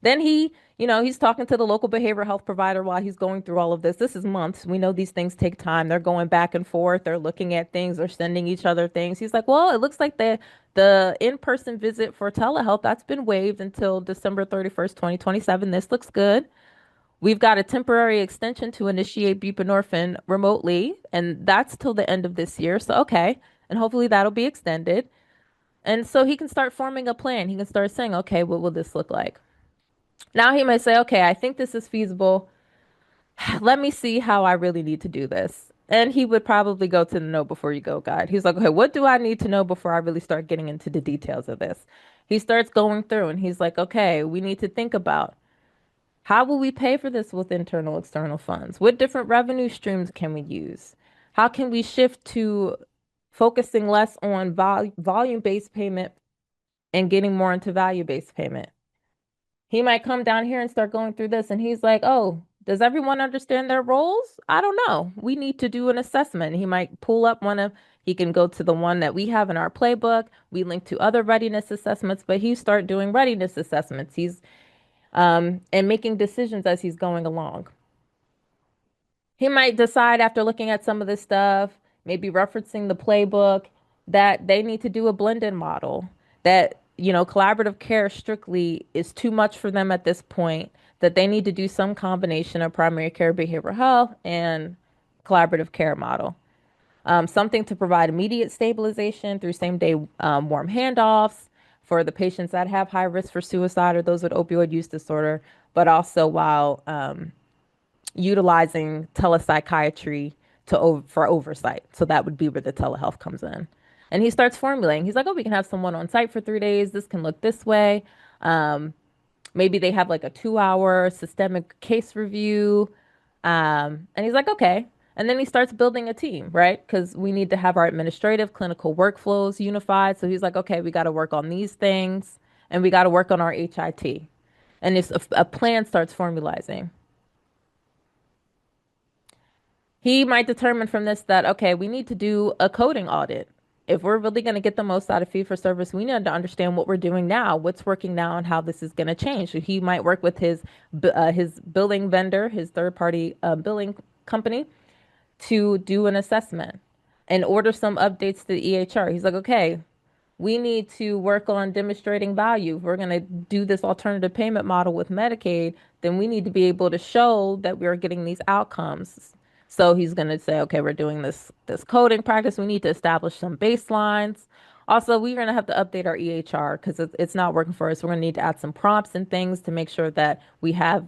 Then he's talking to the local behavioral health provider while he's going through all of this. This is months. We know these things take time. They're going back and forth. They're looking at things. They're sending each other things. He's like, well, it looks like the in-person visit for telehealth, that's been waived until December 31st, 2027. This looks good. We've got a temporary extension to initiate buprenorphine remotely, and that's till the end of this year. So, okay. And hopefully that'll be extended. And so he can start forming a plan. He can start saying, okay, what will this look like? Now he might say, okay, I think this is feasible. Let me see how I really need to do this. And he would probably go to the know before you go guide. He's like, okay, what do I need to know before I really start getting into the details of this? He starts going through and he's like, okay, we need to think about how will we pay for this with internal, external funds? What different revenue streams can we use? How can we shift to focusing less on volume-based payment and getting more into value-based payment? He might come down here and start going through this, and he's like, oh, does everyone understand their roles? I don't know. We need to do an assessment. He might pull up one of He can go to the one that we have in our playbook. We link to other readiness assessments, but he start doing readiness assessments. He's and making decisions as he's going along. He might decide after looking at some of this stuff, maybe referencing the playbook, that they need to do a blended model, that, collaborative care strictly is too much for them at this point, that they need to do some combination of primary care, behavioral health, and collaborative care model. Something to provide immediate stabilization through same day warm handoffs for the patients that have high risk for suicide or those with opioid use disorder, but also while utilizing telepsychiatry for oversight. So that would be where the telehealth comes in. And he starts formulating. He's like, oh, we can have someone on site for 3 days. This can look this way. Maybe they have like a 2 hour systemic case review. And he's like, okay. And then he starts building a team, right? Because we need to have our administrative clinical workflows unified. So he's like, okay, we got to work on these things and we got to work on our HIT. And if a plan starts formalizing. He might determine from this that, okay, we need to do a coding audit. If we're really going to get the most out of fee for service, we need to understand what we're doing now, what's working now, and how this is going to change. So he might work with his billing vendor, his third party billing company, to do an assessment and order some updates to the EHR. He's like, okay, we need to work on demonstrating value. If we're going to do this alternative payment model with Medicaid, then we need to be able to show that we're getting these outcomes. So he's going to say, okay, we're doing this coding practice. We need to establish some baselines. Also, we're going to have to update our EHR because it's not working for us. We're going to need to add some prompts and things to make sure that we have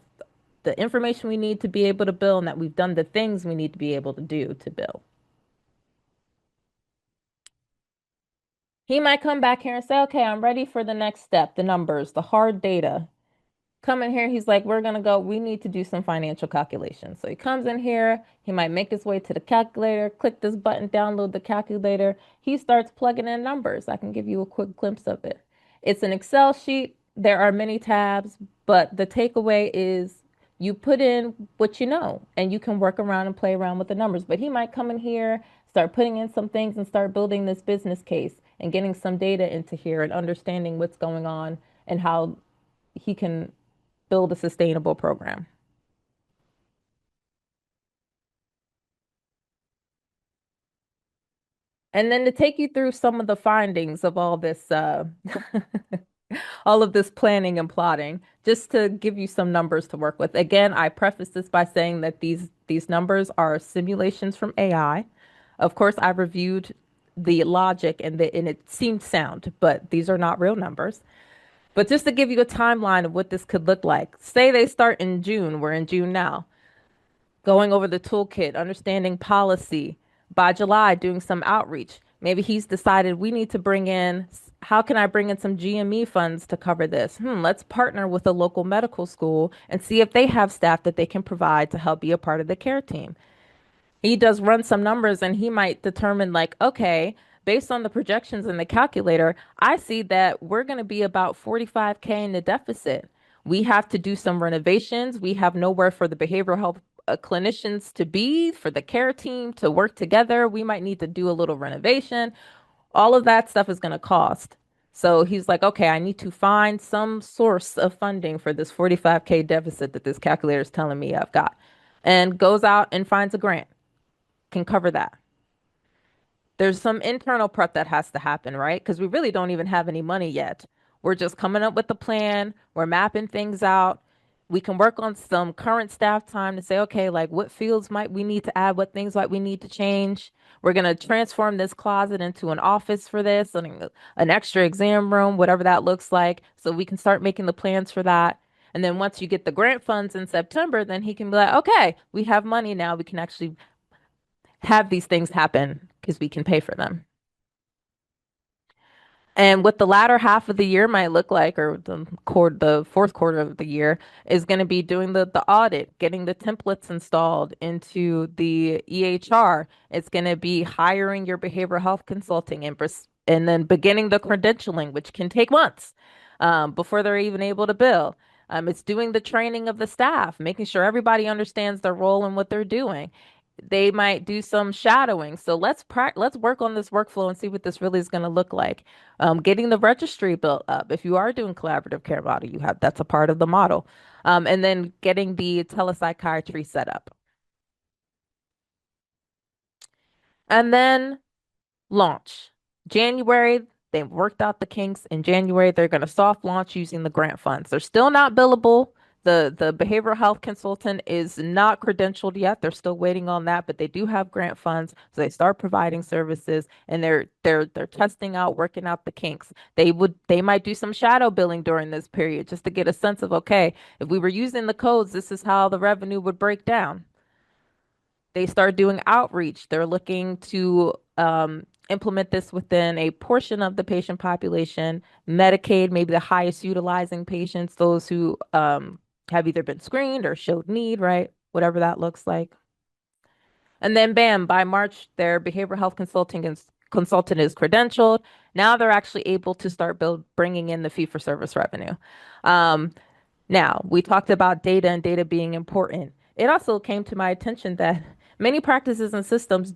the information we need to be able to bill and that we've done the things we need to be able to do to bill. He might come back here and say, okay, I'm ready for the next step, the numbers, the hard data. Come in here, he's like, we need to do some financial calculations. So he comes in here, he might make his way to the calculator, click this button, download the calculator. He starts plugging in numbers. I can give you a quick glimpse of it. It's an Excel sheet. There are many tabs, but the takeaway is you put in what you know and you can work around and play around with the numbers. But he might come in here, start putting in some things and start building this business case and getting some data into here and understanding what's going on and how he can build a sustainable program. And then to take you through some of the findings of all this, all of this planning and plotting, just to give you some numbers to work with. Again, I preface this by saying that these numbers are simulations from AI. Of course, I reviewed the logic and it seemed sound, but these are not real numbers. But just to give you a timeline of what this could look like, say they start in June, we're in June now, going over the toolkit, understanding policy. By July, doing some outreach. Maybe he's decided we need to bring in, how can I bring in some GME funds to cover this? Let's partner with a local medical school and see if they have staff that they can provide to help be a part of the care team. He does run some numbers and he might determine, like, okay, based on the projections in the calculator, I see that we're going to be about 45K in the deficit. We have to do some renovations. We have nowhere for the behavioral health clinicians to be, for the care team to work together. We might need to do a little renovation. All of that stuff is going to cost. So he's like, okay, I need to find some source of funding for this 45K deficit that this calculator is telling me I've got, and goes out and finds a grant, can cover that. There's some internal prep that has to happen, right? Because we really don't even have any money yet. We're just coming up with the plan. We're mapping things out. We can work on some current staff time to say, okay, like what fields might we need to add? What things might we need to change? We're going to transform this closet into an office for this, an extra exam room, whatever that looks like. So we can start making the plans for that. And then once you get the grant funds in September, then he can be like, okay, we have money now. We can actually have these things happen because we can pay for them. And what the latter half of the year might look like, or the fourth quarter of the year, is going to be doing the audit, getting the templates installed into the EHR. It's going to be hiring your behavioral health consulting and then beginning the credentialing, which can take months before they're even able to bill. It's doing the training of the staff, making sure everybody understands their role and what they're doing. They might do some shadowing. So let's work on this workflow and see what this really is going to look like. Getting the registry built up. If you are doing collaborative care model, you have that's a part of the model. And then getting the telepsychiatry set up. And then launch. January, they worked out the kinks. In January, they're going to soft launch using the grant funds. They're still not billable. The behavioral health consultant is not credentialed yet. They're still waiting on that, but they do have grant funds. So they start providing services and they're testing out, working out the kinks. They might do some shadow billing during this period just to get a sense of, okay, if we were using the codes, this is how the revenue would break down. They start doing outreach. They're looking to implement this within a portion of the patient population, Medicaid, maybe the highest utilizing patients, those who have either been screened or showed need, right? Whatever that looks like. And then, bam, by March, their behavioral health consultant is credentialed. Now they're actually able to start bringing in the fee for service revenue. Um, Now, we talked about data and data being important. It also came to my attention that many practices and systems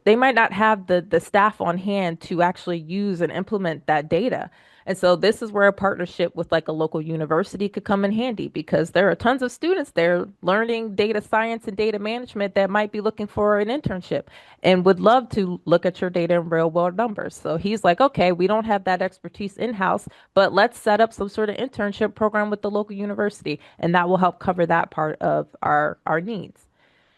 they might not have the staff on hand to actually use and implement that data. And so this is where a partnership with like a local university could come in handy because there are tons of students there learning data science and data management that might be looking for an internship and would love to look at your data in real world numbers. So he's like, okay, we don't have that expertise in-house, but let's set up some sort of internship program with the local university, and that will help cover that part of our needs.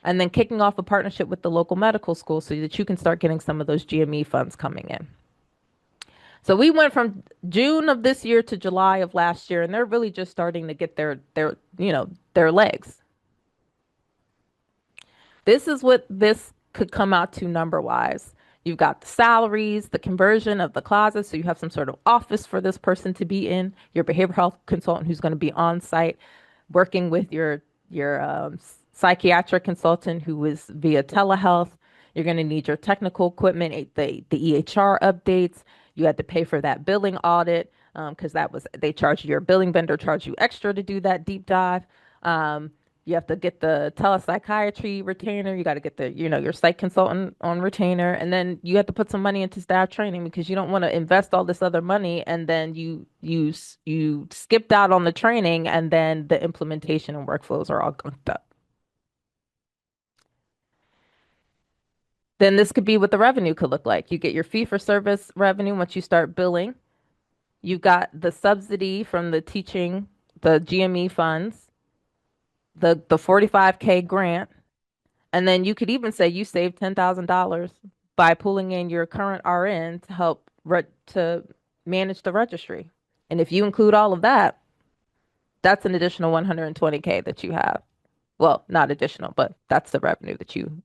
And then kicking off a partnership with the local medical school so that you can start getting some of those GME funds coming in. So we went from June of this year to July of last year, and they're really just starting to get their legs. This is what this could come out to number wise. You've got the salaries, the conversion of the closet. So you have some sort of office for this person to be in, your behavioral health consultant who's going to be on site working with your psychiatric consultant who is via telehealth. You're going to need your technical equipment, the EHR updates. You had to pay for that billing audit because that was they charge your billing vendor charge you extra to do that deep dive. Um, you have to get the telepsychiatry retainer. You got to get your psych consultant on retainer. And then you have to put some money into staff training because you don't want to invest all this other money and then you skipped out on the training and then the implementation and workflows are all gunked up. Then this could be what the revenue could look like. You get your fee for service revenue once you start billing. You've got the subsidy from the teaching, the GME funds, the 45K grant. And then you could even say you saved $10,000 by pulling in your current RN to help to manage the registry. And if you include all of that, that's an additional 120K that you have. Well, not additional, but that's the revenue that you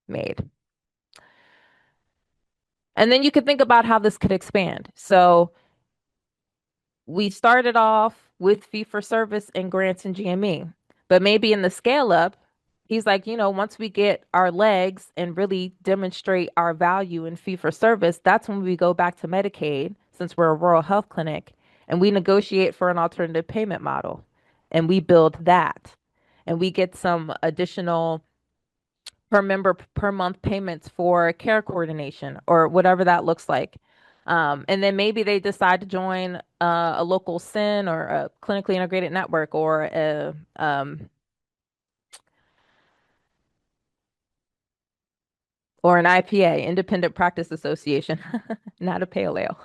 made. And then you could think about how this could expand. So we started off with fee for service and grants and GME, but maybe in the scale up, he's like, once we get our legs and really demonstrate our value in fee for service, that's when we go back to Medicaid, since we're a rural health clinic, and we negotiate for an alternative payment model. And we build that. And we get some additional per member per month payments for care coordination or whatever that looks like. And then maybe they decide to join a local SIN or a clinically integrated network or an IPA, Independent Practice Association, not a pale ale.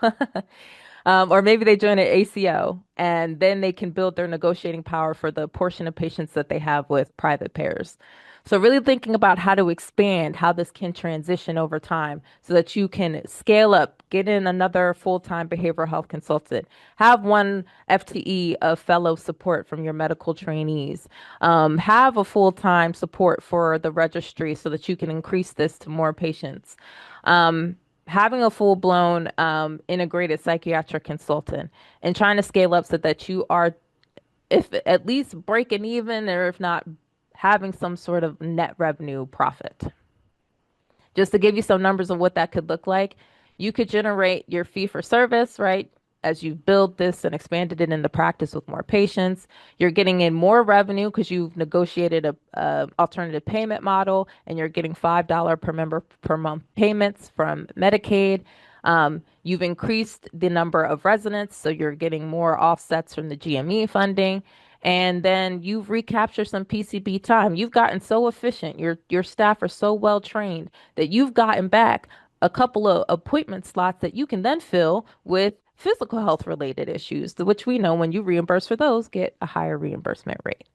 Or maybe they join an ACO and then they can build their negotiating power for the portion of patients that they have with private payers. So really thinking about how to expand, how this can transition over time so that you can scale up, get in another full-time behavioral health consultant, have one FTE of fellow support from your medical trainees, have a full-time support for the registry so that you can increase this to more patients. Having a full-blown integrated psychiatric consultant and trying to scale up so that you are, if at least breaking even, or if not, having some sort of net revenue profit. Just to give you some numbers of what that could look like, you could generate your fee for service, right? as you build this and expanded it into practice with more patients, you're getting in more revenue because you've negotiated a alternative payment model, and you're getting $5 per member per month payments from Medicaid. You've increased the number of residents, so you're getting more offsets from the GME funding. And then you've recaptured some PCB time. You've gotten so efficient. Your staff are so well trained that you've gotten back a couple of appointment slots that you can then fill with physical health related issues, which we know when you reimburse for those, get a higher reimbursement rate.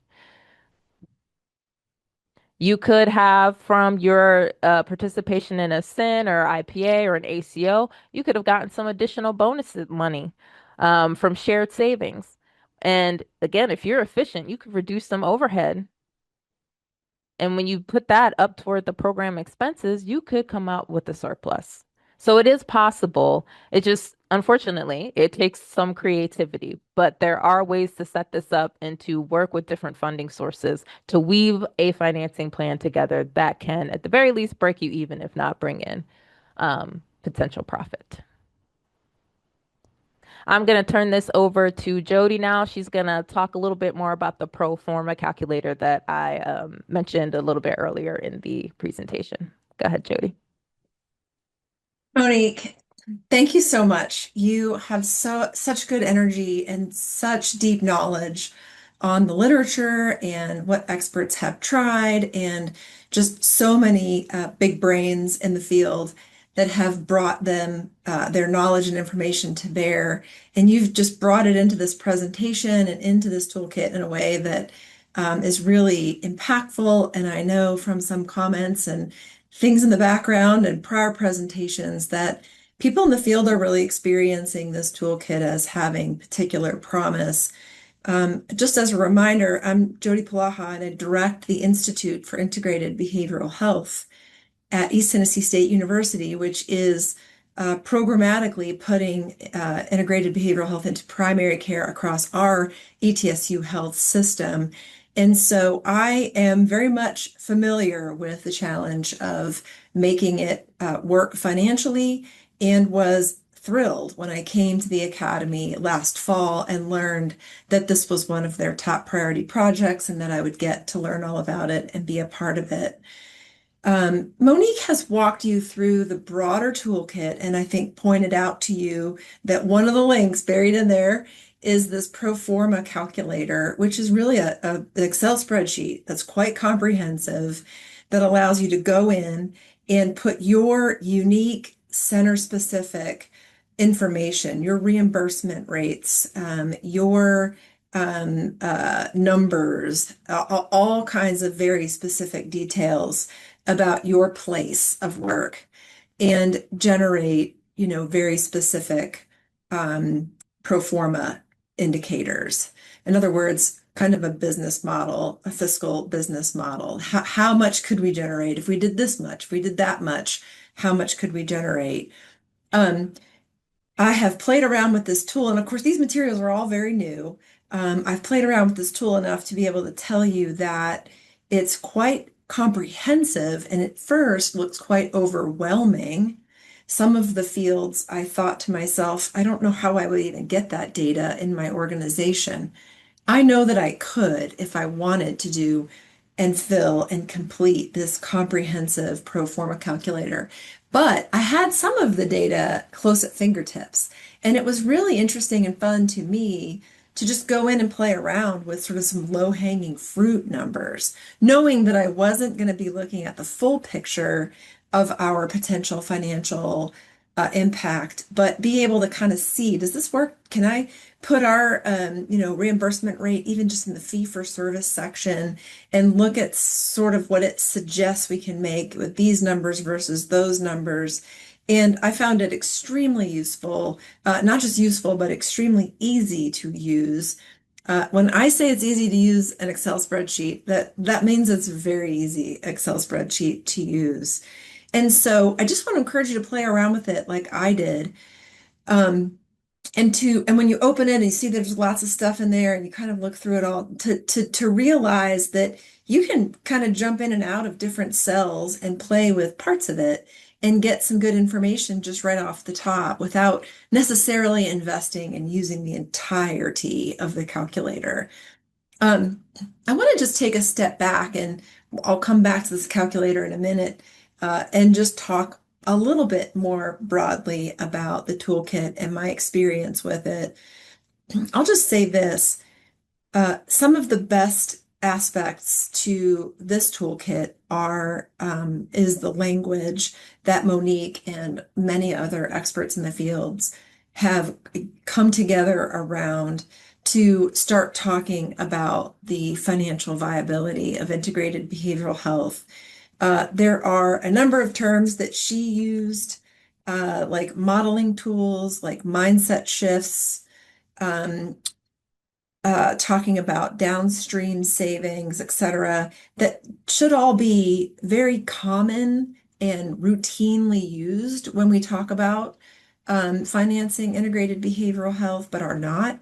You could have from your participation in a SIN or IPA or an ACO, you could have gotten some additional bonus money from shared savings. And again, if you're efficient, you could reduce some overhead. And when you put that up toward the program expenses, you could come out with a surplus. So it is possible. It just, unfortunately, it takes some creativity, but there are ways to set this up and to work with different funding sources to weave a financing plan together that can, at the very least, break you even, if not bring in potential profit. I'm going to turn this over to Jodi now. She's going to talk a little bit more about the pro forma calculator that I mentioned a little bit earlier in the presentation. Go ahead, Jodi. Monique, thank you so much. You have such good energy and such deep knowledge on the literature and what experts have tried, and just so many big brains in the field that have brought them their knowledge and information to bear. And you've just brought it into this presentation and into this toolkit in a way that is really impactful. And I know from some comments and things in the background and prior presentations that people in the field are really experiencing this toolkit as having particular promise. Just as a reminder, I'm Jodi Polaha, and I direct the Institute for Integrated Behavioral Health at East Tennessee State University, which is programmatically putting integrated behavioral health into primary care across our ETSU health system. And so I am very much familiar with the challenge of making it work financially, and was thrilled when I came to the Academy last fall and learned that this was one of their top priority projects and that I would get to learn all about it and be a part of it. Monique has walked you through the broader toolkit, and I think pointed out to you that one of the links buried in there is this pro forma calculator, which is really an Excel spreadsheet that's quite comprehensive, that allows you to go in and put your unique center specific information, your reimbursement rates, your numbers, all kinds of very specific details about your place of work, and generate, very specific pro forma indicators. In other words, kind of a business model, a fiscal business model. How much could we generate if we did this much, if we did that much, how much could we generate? I have played around with this tool, and of course, these materials are all very new. I've played around with this tool enough to be able to tell you that it's quite comprehensive, and at first looks quite overwhelming. Some of the fields, I thought to myself, I don't know how I would even get that data in my organization. I know that I could if I wanted to do and fill and complete this comprehensive pro forma calculator. But I had some of the data close at fingertips, and it was really interesting and fun to me to just go in and play around with sort of some low-hanging fruit numbers, knowing that I wasn't going to be looking at the full picture of our potential financial impact, but be able to kind of see, does this work? Can I put our reimbursement rate even just in the fee for service section and look at sort of what it suggests we can make with these numbers versus those numbers? And I found it extremely useful, not just useful, but extremely easy to use. When I say it's easy to use an Excel spreadsheet, that means it's a very easy Excel spreadsheet to use. And so I just want to encourage you to play around with it like I did. And when you open it and you see there's lots of stuff in there and you kind of look through it all, to realize that you can kind of jump in and out of different cells and play with parts of it and get some good information just right off the top without necessarily investing and using the entirety of the calculator. Um, I want to just take a step back, and I'll come back to this calculator in a minute, and just talk a little bit more broadly about the toolkit and my experience with it. I'll just say this. Some of the best aspects to this toolkit is the language that Monique and many other experts in the fields have come together around to start talking about the financial viability of integrated behavioral health. There are a number of terms that she used, like modeling tools, like mindset shifts, um, talking about downstream savings, et cetera, that should all be very common and routinely used when we talk about financing integrated behavioral health, but are not.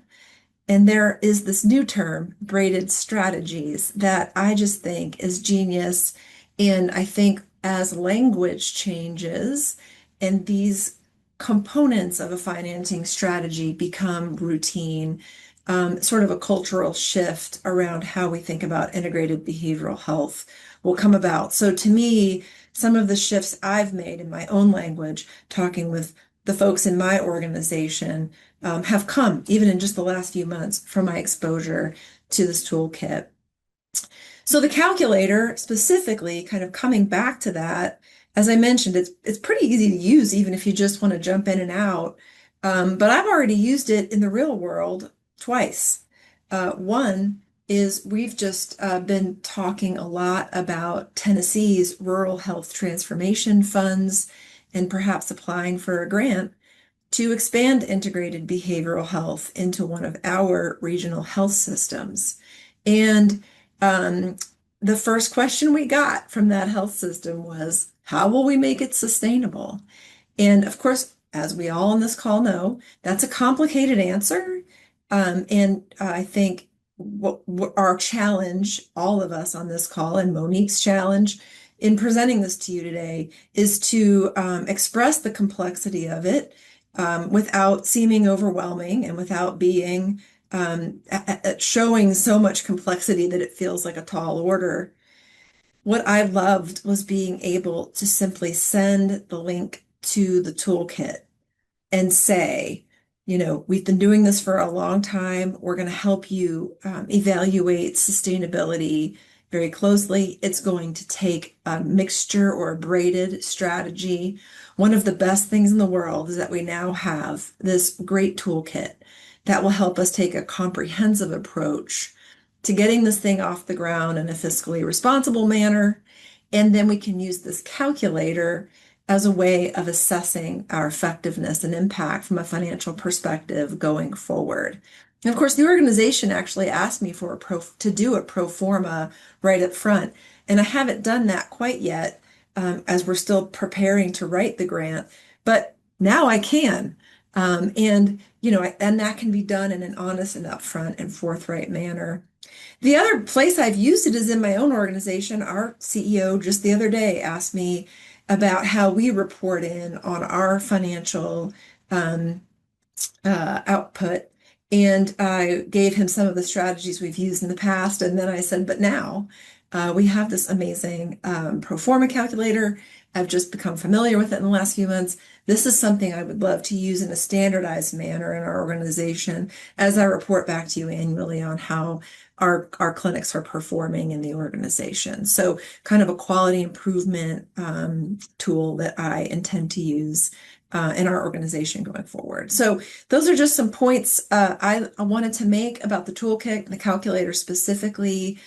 And there is this new term, braided strategies, that I just think is genius. And I think as language changes and these components of a financing strategy become routine, sort of a cultural shift around how we think about integrated behavioral health will come about. So to me, some of the shifts I've made in my own language, talking with the folks in my organization, have come even in just the last few months from my exposure to this toolkit. So the calculator specifically, kind of coming back to that, as I mentioned, it's pretty easy to use even if you just want to jump in and out. But I've already used it in the real world twice. One is we've just been talking a lot about Tennessee's rural health transformation funds and perhaps applying for a grant to expand integrated behavioral health into one of our regional health systems. And um, the first question we got from that health system was, how will we make it sustainable? And of course, as we all on this call know, that's a complicated answer. And I think what our challenge, all of us on this call, and Monique's challenge in presenting this to you today, is to express the complexity of it without seeming overwhelming and without being showing so much complexity that it feels like a tall order. What I loved was being able to simply send the link to the toolkit and say, we've been doing this for a long time. We're going to help you evaluate sustainability very closely. It's going to take a mixture or a braided strategy. One of the best things in the world is that we now have this great toolkit that will help us take a comprehensive approach to getting this thing off the ground in a fiscally responsible manner. And then we can use this calculator as a way of assessing our effectiveness and impact from a financial perspective going forward. And of course, the organization actually asked me to do a pro forma right up front, and I haven't done that quite yet, as we're still preparing to write the grant, but now I can. And that can be done in an honest and upfront and forthright manner. The other place I've used it is in my own organization. Our CEO just the other day asked me about how we report in on our financial output. And I gave him some of the strategies we've used in the past. And then I said, but now we have this amazing pro forma calculator. I've just become familiar with it in the last few months. This is something I would love to use in a standardized manner in our organization as I report back to you annually on how our clinics are performing in the organization. So kind of a quality improvement tool that I intend to use in our organization going forward. So those are just some points I wanted to make about the toolkit, the calculator specifically,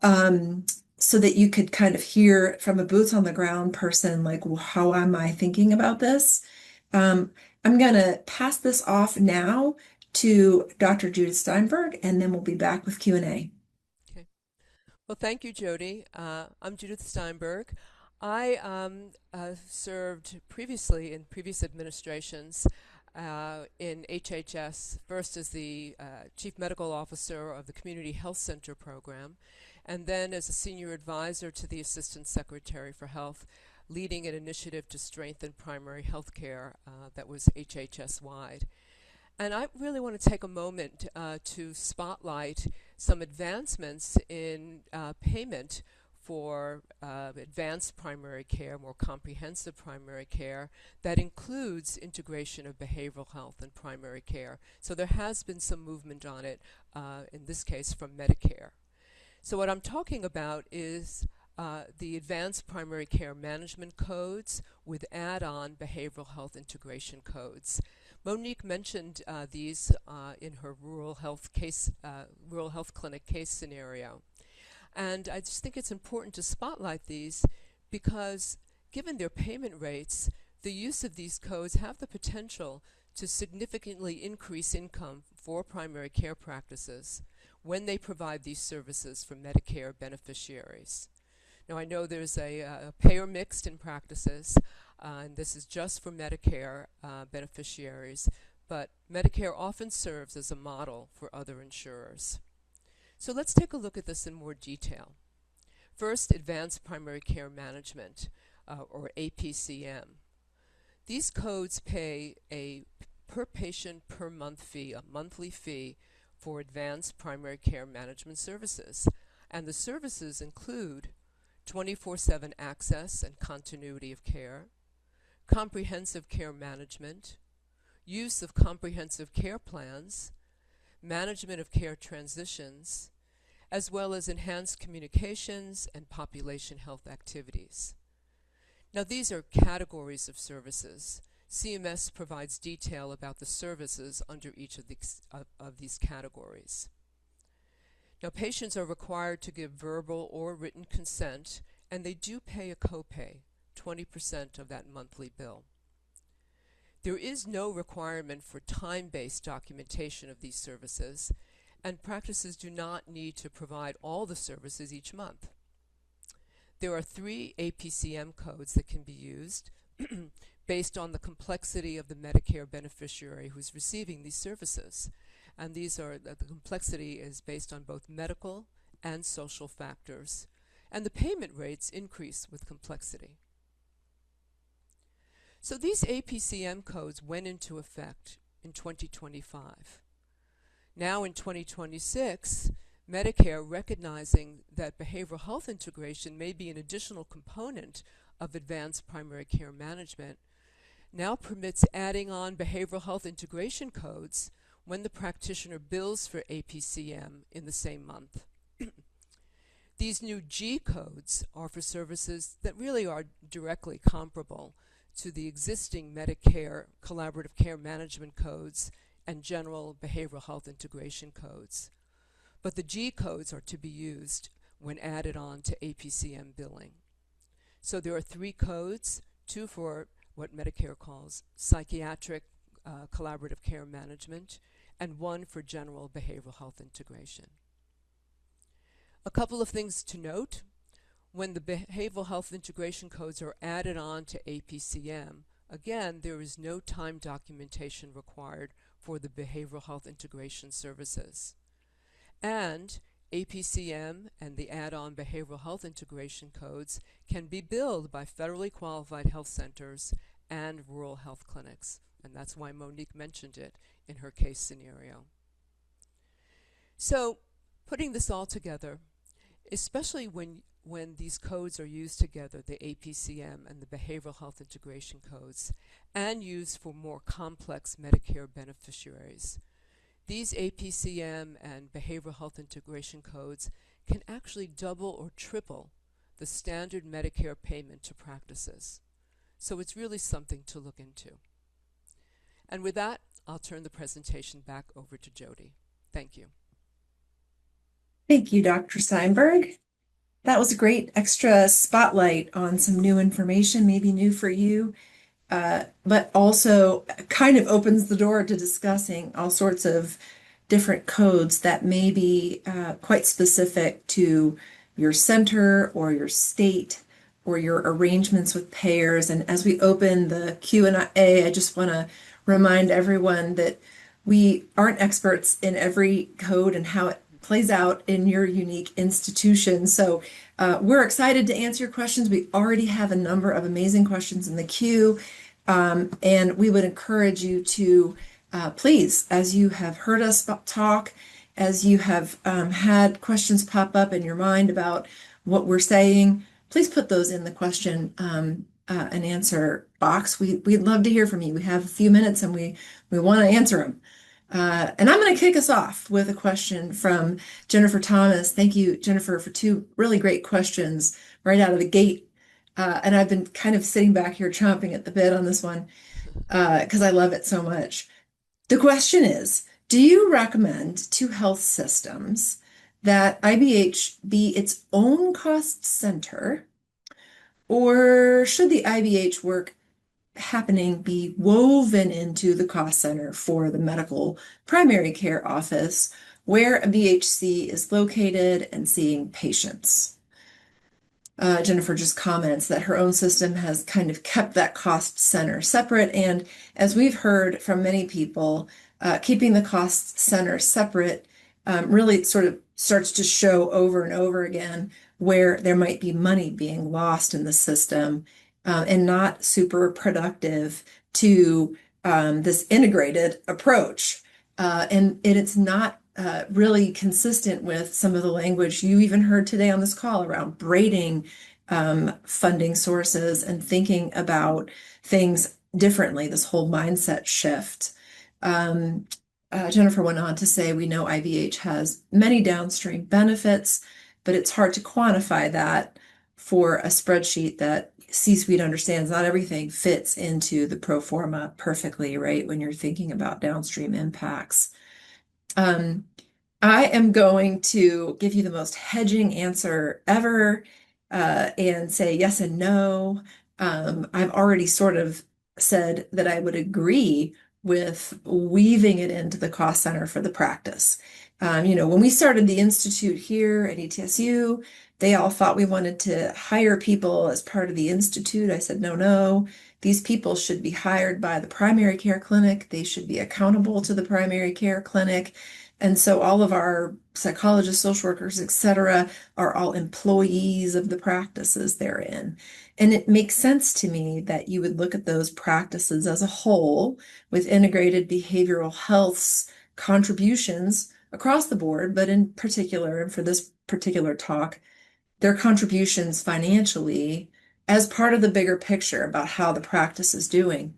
so that you could kind of hear from a boots on the ground person, like, well, how am I thinking about this? I'm going to pass this off now to Dr. Judith Steinberg, and then we'll be back with Q&A. Okay. Well, thank you, Jodi. I'm Judith Steinberg. I served previously in previous administrations in HHS, first as the Chief Medical Officer of the Community Health Center program, and then as a Senior Advisor to the Assistant Secretary for Health. leading an initiative to strengthen primary health care that was HHS-wide. And I really want to take a moment to spotlight some advancements in payment for advanced primary care, more comprehensive primary care, that includes integration of behavioral health and primary care. So there has been some movement on it, in this case from Medicare. So what I'm talking about is the advanced primary care management codes with add-on behavioral health integration codes. Monique mentioned these in her rural health clinic case scenario. And I just think it's important to spotlight these because given their payment rates, the use of these codes have the potential to significantly increase income for primary care practices when they provide these services for Medicare beneficiaries. Now, I know there's a payer mix in practices, and this is just for Medicare beneficiaries, but Medicare often serves as a model for other insurers. So let's take a look at this in more detail. First, Advanced Primary Care Management, or APCM. These codes pay a per patient per month fee, a monthly fee for advanced primary care management services. And the services include 24/7 access and continuity of care, comprehensive care management, use of comprehensive care plans, management of care transitions, as well as enhanced communications and population health activities. Now, these are categories of services. CMS provides detail about the services under each of these categories. Now, patients are required to give verbal or written consent, and they do pay a copay, 20% of that monthly bill. There is no requirement for time-based documentation of these services, and practices do not need to provide all the services each month. There are 3 APCM codes that can be used based on the complexity of the Medicare beneficiary who's receiving these services. And these are, the complexity is based on both medical and social factors, and the payment rates increase with complexity. So these APCM codes went into effect in 2025. Now in 2026, Medicare, recognizing that behavioral health integration may be an additional component of advanced primary care management, now permits adding on behavioral health integration codes when the practitioner bills for APCM in the same month. These new G codes are for services that really are directly comparable to the existing Medicare collaborative care management codes and general behavioral health integration codes. But the G codes are to be used when added on to APCM billing. So there are 3 codes, 2 for what Medicare calls psychiatric collaborative care management, and 1 for general behavioral health integration. A couple of things to note. When the behavioral health integration codes are added on to APCM, again, there is no time documentation required for the behavioral health integration services. And APCM and the add-on behavioral health integration codes can be billed by federally qualified health centers and rural health clinics. And that's why Monique mentioned it in her case scenario. So, putting this all together, especially when these codes are used together, the APCM and the behavioral health integration codes, and used for more complex Medicare beneficiaries, these APCM and behavioral health integration codes can actually double or triple the standard Medicare payment to practices. So it's really something to look into. And with that, I'll turn the presentation back over to Jodi. Thank you. Thank you, Dr. Steinberg. That was a great extra spotlight on some new information, maybe new for you, but also kind of opens the door to discussing all sorts of different codes that may be quite specific to your center or your state or your arrangements with payers. And as we open the Q&A, I just want to remind everyone that we aren't experts in every code and how it plays out in your unique institution. So we're excited to answer your questions. We already have a number of amazing questions in the queue. And we would encourage you to please, as you have heard us talk, as you have had questions pop up in your mind about what we're saying, please put those in the question and answer box. We'd love to hear from you. We have a few minutes and we want to answer them. And I'm going to kick us off with a question from Jennifer Thomas. Thank you, Jennifer, for two really great questions right out of the gate. And I've been kind of sitting back here chomping at the bit on this one because I love it so much. The question is, do you recommend to health systems that IBH be its own cost center, or should the IBH work happening be woven into the cost center for the medical primary care office where a BHC is located and seeing patients? Jennifer just comments that her own system has kind of kept that cost center separate. And as we've heard from many people, keeping the cost center separate really sort of starts to show over and over again where there might be money being lost in the system and not super productive to this integrated approach. And it's not really consistent with some of the language you even heard today on this call around braiding funding sources and thinking about things differently, this whole mindset shift. Jennifer went on to say, we know IBH has many downstream benefits, but it's hard to quantify that for a spreadsheet that C-suite understands. Not everything fits into the pro forma perfectly, right? When you're thinking about downstream impacts. I am going to give you the most hedging answer ever and say yes and no. I've already sort of said that I would agree with weaving it into the cost center for the practice. When we started the Institute here at ETSU, they all thought we wanted to hire people as part of the Institute. I said, no, these people should be hired by the primary care clinic. They should be accountable to the primary care clinic. And so all of our psychologists, social workers, et cetera, are all employees of the practices they're in. And it makes sense to me that you would look at those practices as a whole with integrated behavioral health's contributions across the board, but in particular, and for this particular talk, their contributions financially as part of the bigger picture about how the practice is doing.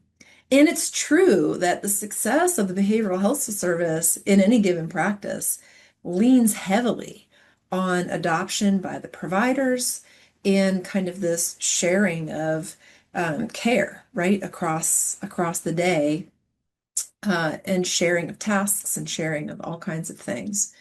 And it's true that the success of the behavioral health service in any given practice leans heavily on adoption by the providers and kind of this sharing of care, right, across the day, and sharing of tasks and sharing of all kinds of things.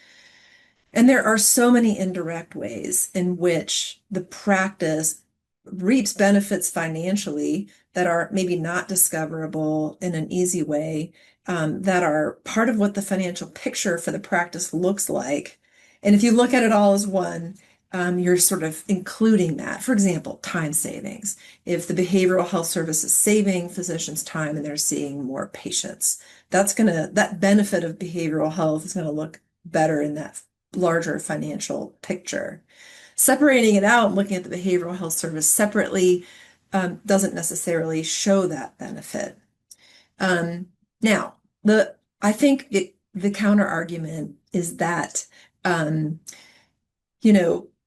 And there are so many indirect ways in which the practice reaps benefits financially that are maybe not discoverable in an easy way, that are part of what the financial picture for the practice looks like. And if you look at it all as one, you're sort of including that. For example, time savings. If the behavioral health service is saving physicians time and they're seeing more patients, that benefit of behavioral health is going to look better in that larger financial picture. Separating it out and looking at the behavioral health service separately doesn't necessarily show that benefit. Now, I think the counter argument is that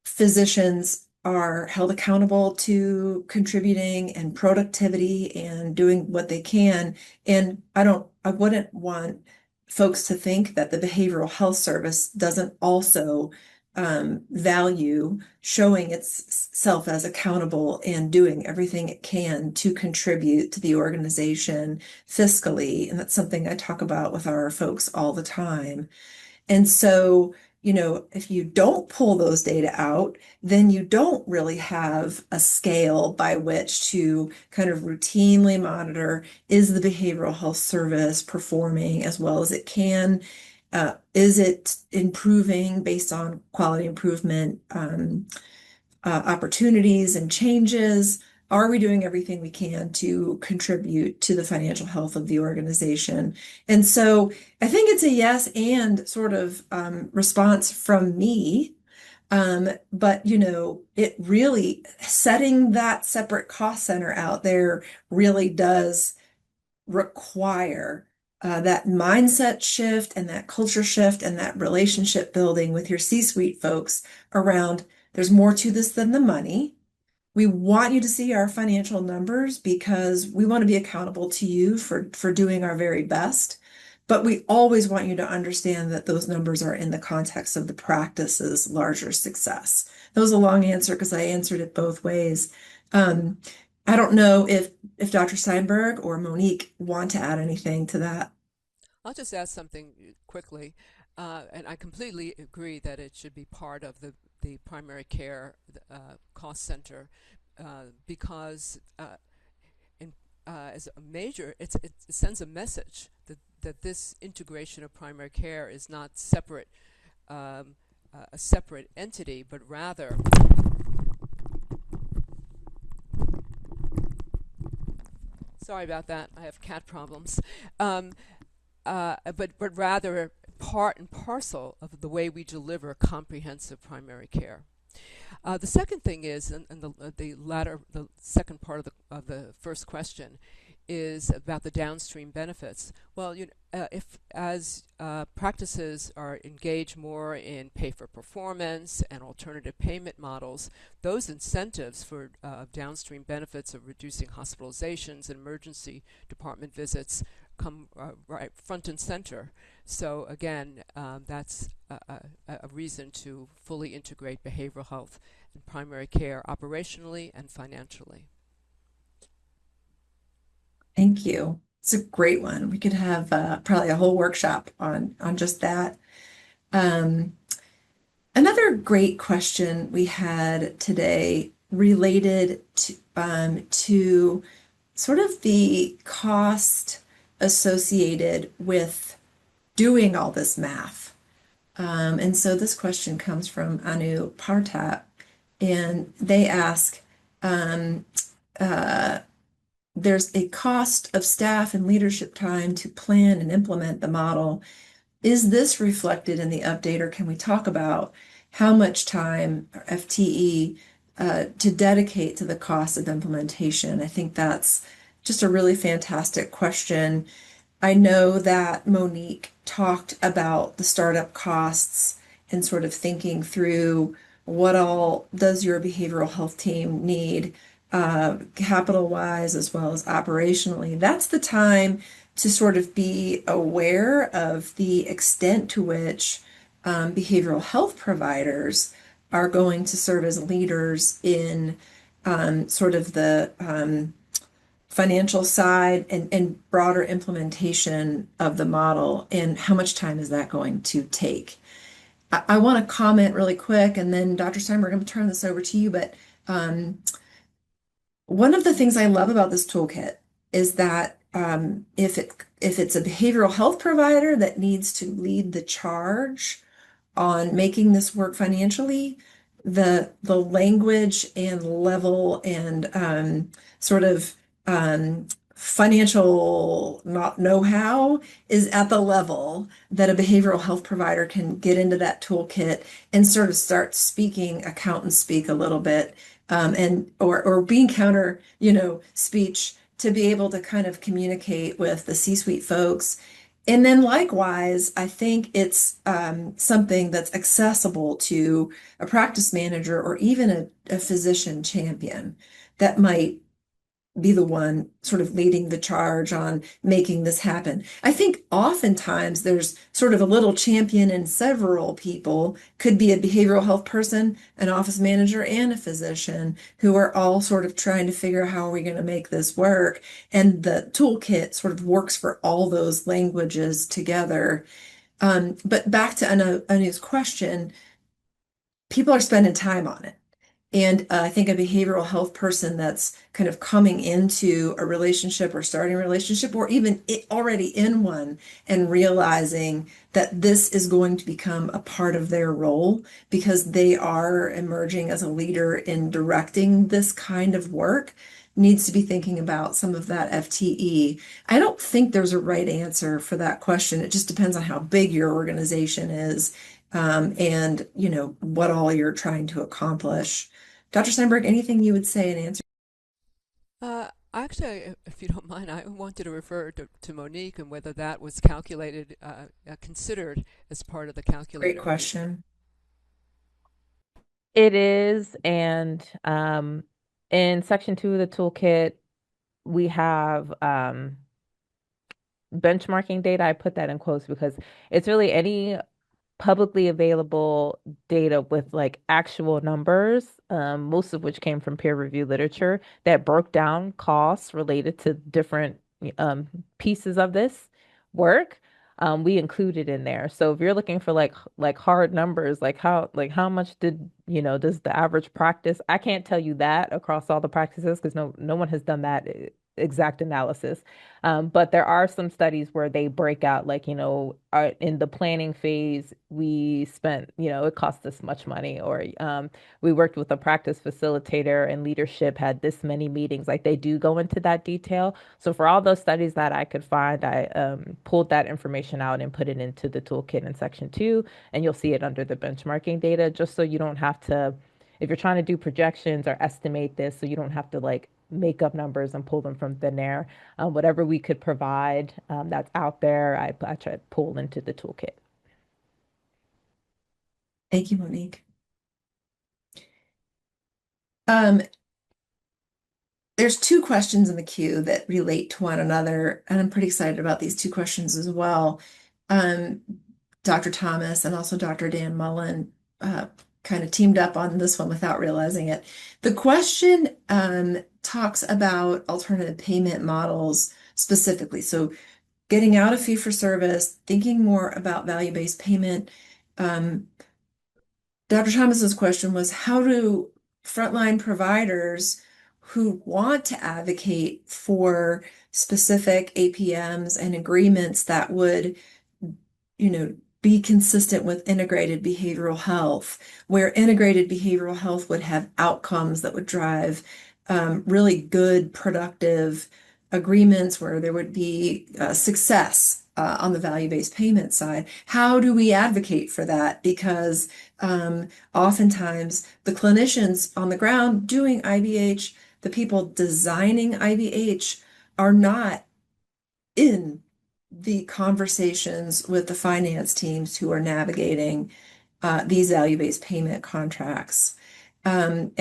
physicians are held accountable to contributing and productivity and doing what they can. And I wouldn't want folks to think that the behavioral health service doesn't also value showing itself as accountable and doing everything it can to contribute to the organization fiscally. And that's something I talk about with our folks all the time. And so, if you don't pull those data out, then you don't really have a scale by which to kind of routinely monitor, is the behavioral health service performing as well as it can? Is it improving based on quality improvement opportunities and changes? are we doing everything we can to contribute to the financial health of the organization? And so I think it's a yes and sort of response from me. But it really setting that separate cost center out there really does require that mindset shift and that culture shift and that relationship building with your C-suite folks around there's more to this than the money. We want you to see our financial numbers because we want to be accountable to you for doing our very best. But we always want you to understand that those numbers are in the context of the practice's larger success. That was a long answer because I answered it both ways. I don't know if Dr. Steinberg or Monique want to add anything to that. I'll just add something quickly, and I completely agree that it should be part of the primary care cost center because as a major, it sends a message that this integration of primary care is not separate, a separate entity, but rather sorry about that. I have cat problems. But rather part and parcel of the way we deliver comprehensive primary care. The second thing is, and the second part of the first question is about the downstream benefits. Well, if as practices are engaged more in pay for performance and alternative payment models, those incentives for downstream benefits of reducing hospitalizations and emergency department visits come right front and center. So again, that's a reason to fully integrate behavioral health and primary care operationally and financially. Thank you. It's a great one. We could have probably a whole workshop on just that. Another great question we had today related to sort of the cost associated with doing all this math. And so this question comes from Anu Partap, and they ask, there's a cost of staff and leadership time to plan and implement the model. Is this reflected in the update, or can we talk about how much time or FTE to dedicate to the cost of implementation? I think that's just a really fantastic question. I know that Monique talked about the startup costs and sort of thinking through what all does your behavioral health team need, capital-wise as well as operationally. That's the time to sort of be aware of the extent to which behavioral health providers are going to serve as leaders in sort of the financial side and broader implementation of the model, and how much time is that going to take? I want to comment really quick, and then Dr. Steinberg, I'm going to turn this over to you, but one of the things I love about this toolkit is that if it's a behavioral health provider that needs to lead the charge on making this work financially, the language and level and sort of financial know-how is at the level that a behavioral health provider can get into that toolkit and sort of start speaking accountant speak a little bit, and or being counter, speech to be able to kind of communicate with the C-suite folks. And then likewise, I think it's something that's accessible to a practice manager or even a physician champion that might be the one sort of leading the charge on making this happen. I think oftentimes there's sort of a little champion in several people, could be a behavioral health person, an office manager, and a physician, who are all sort of trying to figure out how are we going to make this work. And the toolkit sort of works for all those languages together. But back to Anu's question, people are spending time on it. And I think a behavioral health person that's kind of coming into a relationship or starting a relationship or even already in one and realizing that this is going to become a part of their role because they are emerging as a leader in directing this kind of work, needs to be thinking about some of that FTE. I don't think there's a right answer for that question. It just depends on how big your organization is, and what all you're trying to accomplish. Dr. Steinberg, anything you would say in answer? Actually, if you don't mind, I wanted to refer to Monique and whether that was calculated, considered as part of the Great calculator. question. It is, and in section 2 of the toolkit, we have benchmarking data. I put that in quotes because it's really any publicly available data with like actual numbers, most of which came from peer review literature that broke down costs related to different pieces of this work. We included in there. So if you're looking for like hard numbers, like how much did does the average practice? I can't tell you that across all the practices because no one has done that exact analysis. But there are some studies where they break out, like, in the planning phase, we spent, it cost us much money, or we worked with a practice facilitator and leadership had this many meetings. Like they do go into that detail. So for all those studies that I could find, I pulled that information out and put it into the toolkit in section 2, and you'll see it under the benchmarking data, just so you don't have to, if you're trying to do projections or estimate this, so you don't have to like make up numbers and pull them from thin air. Whatever we could provide that's out there, I try to pull into the toolkit. Thank you, Monique. Um, there's 2 questions in the queue that relate to one another, and I'm pretty excited about these 2 questions as well. Dr. Thomas and also Dr. Dan Mullen kind of teamed up on this one without realizing it. The question talks about alternative payment models specifically. So getting out of fee for service, thinking more about value-based payment. Dr. Thomas's question was, how do frontline providers who want to advocate for specific APMs and agreements that would, be consistent with integrated behavioral health, where integrated behavioral health would have outcomes that would drive really good, productive agreements where there would be success on the value-based payment side. How do we advocate for that? Because oftentimes the clinicians on the ground doing IBH, the people designing IBH are not in the conversations with the finance teams who are navigating these value-based payment contracts. And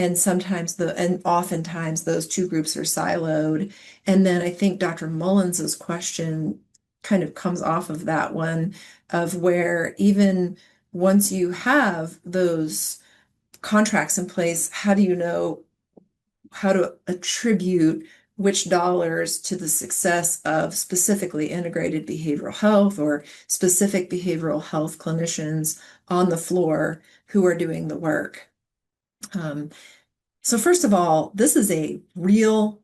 oftentimes those 2 groups are siloed. And then I think Dr. Mullins's question kind of comes off of that one, of where even once you have those contracts in place, how do you know how to attribute which dollars to the success of specifically integrated behavioral health or specific behavioral health clinicians on the floor who are doing the work? So first of all, this is a real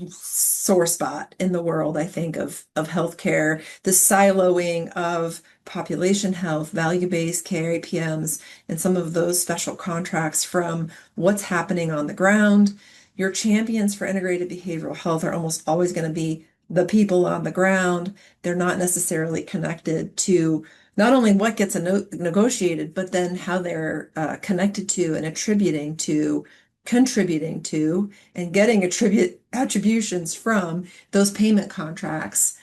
sore spot in the world, I think, of healthcare, the siloing of population health, value-based care, APMs, and some of those special contracts from what's happening on the ground. Your champions for integrated behavioral health are almost always going to be the people on the ground. They're not necessarily connected to not only what gets negotiated, but then how they're connected to and attributing to, contributing to, and getting attributions from those payment contracts.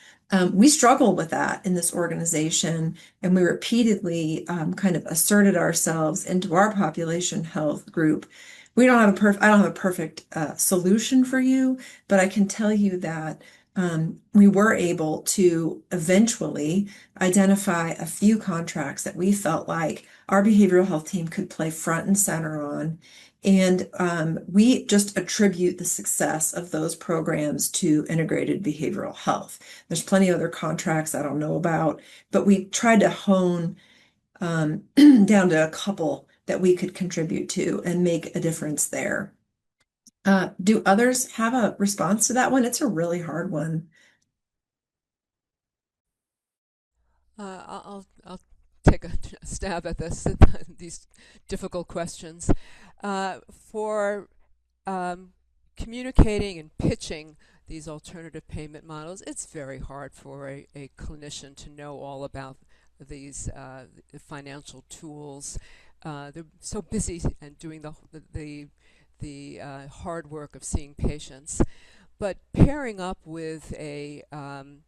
We struggle with that in this organization, and we repeatedly kind of asserted ourselves into our population health group. I don't have a perfect solution for you, but I can tell you that we were able to eventually identify a few contracts that we felt like our behavioral health team could play front and center on. And we just attribute the success of those programs to integrated behavioral health. There's plenty of other contracts I don't know about, but we tried to hone down to a couple that we could contribute to and make a difference there. Do others have a response to that one? It's a really hard one. I'll take a stab at these difficult questions. For communicating and pitching these alternative payment models, it's very hard for a clinician to know all about these financial tools. They're so busy and doing the hard work of seeing patients. But pairing up with a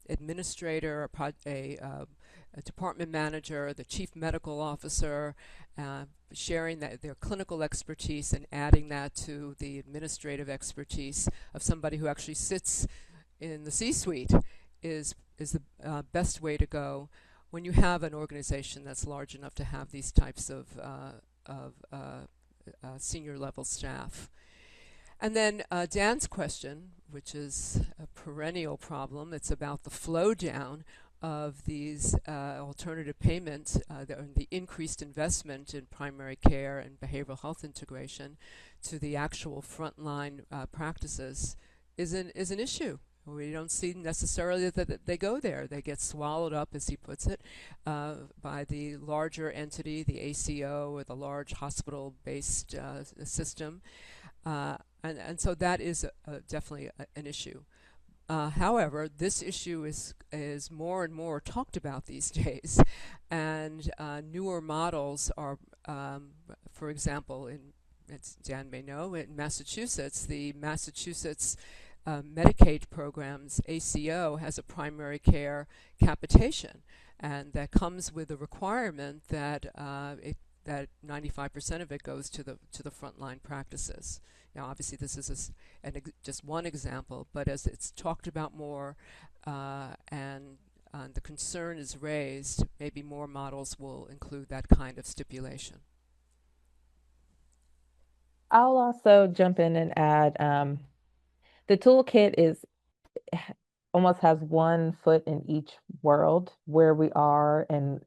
administrator, a department manager, the chief medical officer, sharing their clinical expertise and adding that to the administrative expertise of somebody who actually sits in the C-suite is the best way to go when you have an organization that's large enough to have these types of senior level staff. And then Dan's question, which is a perennial problem, it's about the flow down of these alternative payments, the increased investment in primary care and behavioral health integration to the actual frontline practices is an issue. We don't see necessarily that they go there. They get swallowed up, as he puts it, by the larger entity, the ACO, or the large hospital-based system. And so that is definitely an issue. However, this issue is more and more talked about these days, and newer models are, for example, as Dan may know, in Massachusetts, the Massachusetts Medicaid programs, ACO, has a primary care capitation, and that comes with a requirement that that 95% of it goes to the frontline practices. Now, obviously, this is just one example, but as it's talked about more and the concern is raised, maybe more models will include that kind of stipulation. I'll also jump in and add the toolkit almost has one foot in each world where we are and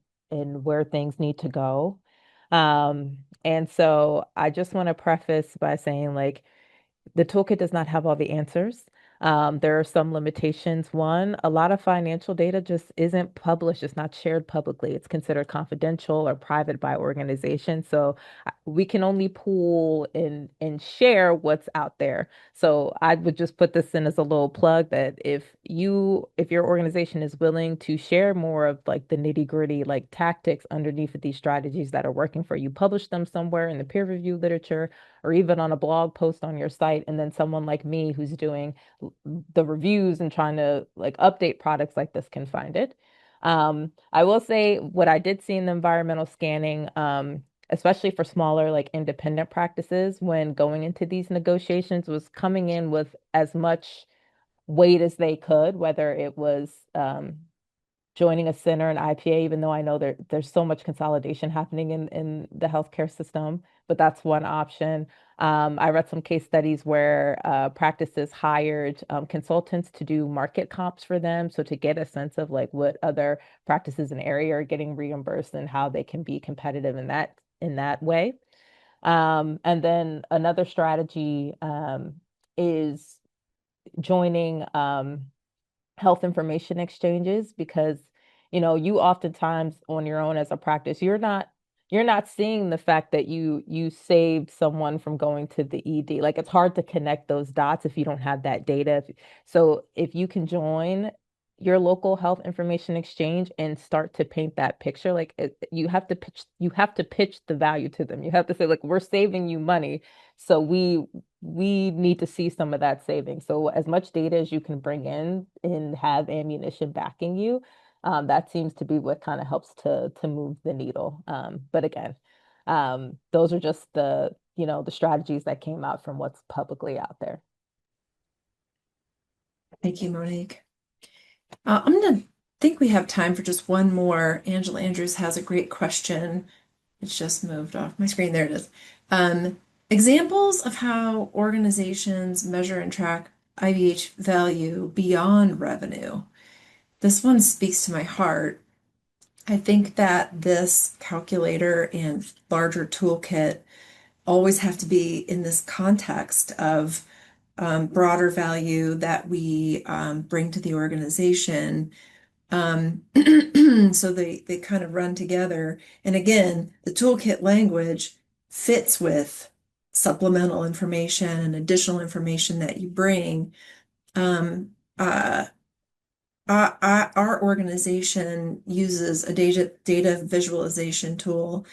where things need to go. And so I just want to preface by saying, like, the toolkit does not have all the answers. There are some limitations. One, a lot of financial data just isn't published. It's not shared publicly. It's considered confidential or private by organizations. So we can only pool and share what's out there. So I would just put this in as a little plug that if your organization is willing to share more of like the nitty-gritty like tactics underneath of these strategies that are working for you, publish them somewhere in the peer review literature or even on a blog post on your site, and then someone like me who's doing the reviews and trying to like update products like this can find it. I will say what I did see in the environmental scanning, especially for smaller like independent practices when going into these negotiations, was coming in with as much weight as they could, whether it was joining a center, an IPA, even though I know there's so much consolidation happening in the healthcare system, but that's one option. I read some case studies where practices hired consultants to do market comps for them. So to get a sense of like what other practices in the area are getting reimbursed and how they can be competitive in that way. And then another strategy is joining health information exchanges because you oftentimes on your own as a practice you're not seeing the fact that you saved someone from going to the ED. Like it's hard to connect those dots if you don't have that data. So if you can join your local health information exchange and start to paint that picture, like you have to pitch the value to them. You have to say like we're saving you money, so we need to see some of that saving. So as much data as you can bring in and have ammunition backing you, that seems to be what kind of helps to move the needle. But again, those are just the strategies that came out from what's publicly out there. Thank you, Monique. I'm going to think we have time for just one more. Angela Andrews has a great question. It's just moved off my screen. There it is. Examples of how organizations measure and track IBH value beyond revenue. This one speaks to my heart. I think that this calculator and larger toolkit always have to be in this context of broader value that we bring to the organization. So they kind of run together. And again, the toolkit language fits with supplemental information and additional information that you bring. Um, uh, our organization uses a data visualization tool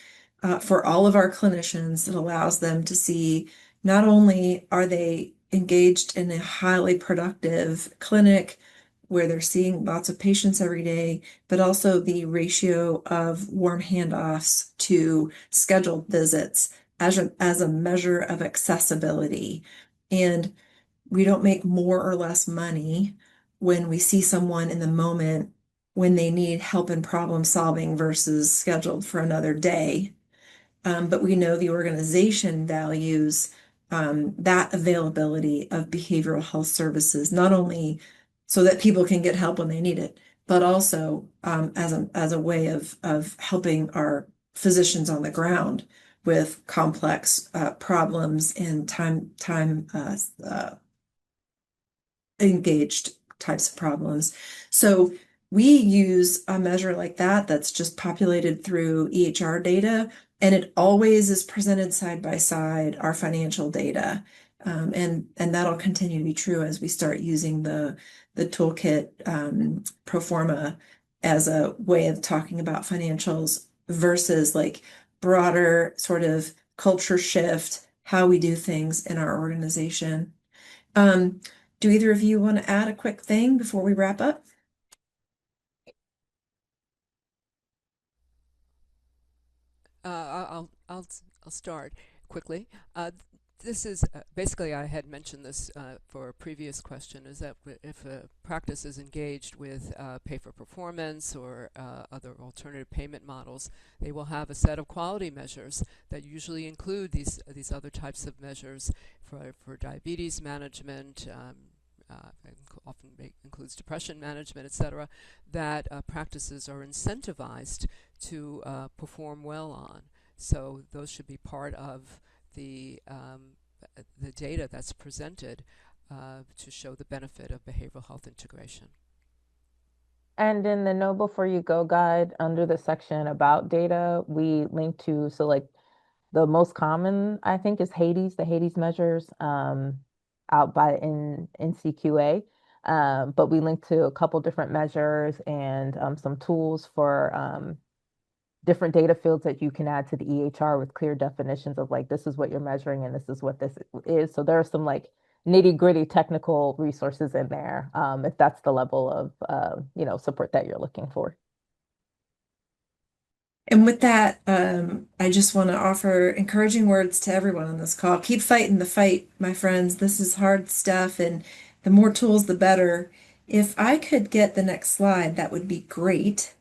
for all of our clinicians that allows them to see not only are they engaged in a highly productive clinic where they're seeing lots of patients every day, but also the ratio of warm handoffs to scheduled visits as a measure of accessibility. And we don't make more or less money when we see someone in the moment when they need help in problem solving versus scheduled for another day. But we know the organization values that availability of behavioral health services, not only so that people can get help when they need it, but also as a way of helping our physicians on the ground with complex problems and time engaged types of problems. So we use a measure like that that's just populated through EHR data, and it always is presented side by side our financial data. And that'll continue to be true as we start using the toolkit pro forma as a way of talking about financials versus like broader sort of culture shift, how we do things in our organization. Do either of you want to add a quick thing before we wrap up? I'll start quickly. This is basically, I had mentioned this for a previous question, is that if a practice is engaged with pay for performance or other alternative payment models, they will have a set of quality measures that usually include these other types of measures for diabetes management. Often includes depression management, etc., that practices are incentivized to perform well on. So those should be part of the data that's presented to show the benefit of behavioral health integration. And in the Know Before You Go guide, under the section about data, we link to, so like the most common, I think, is Hades, the Hades measures out by in NCQA. But we link to a couple different measures and some tools for different data fields that you can add to the EHR with clear definitions of like, this is what you're measuring and this is what this is. So there are some like nitty gritty technical resources in there if that's the level of support that you're looking for. And with that, I just want to offer encouraging words to everyone on this call. Keep fighting the fight, my friends. This is hard stuff, and the more tools, the better. If I could get the next slide, that would be great.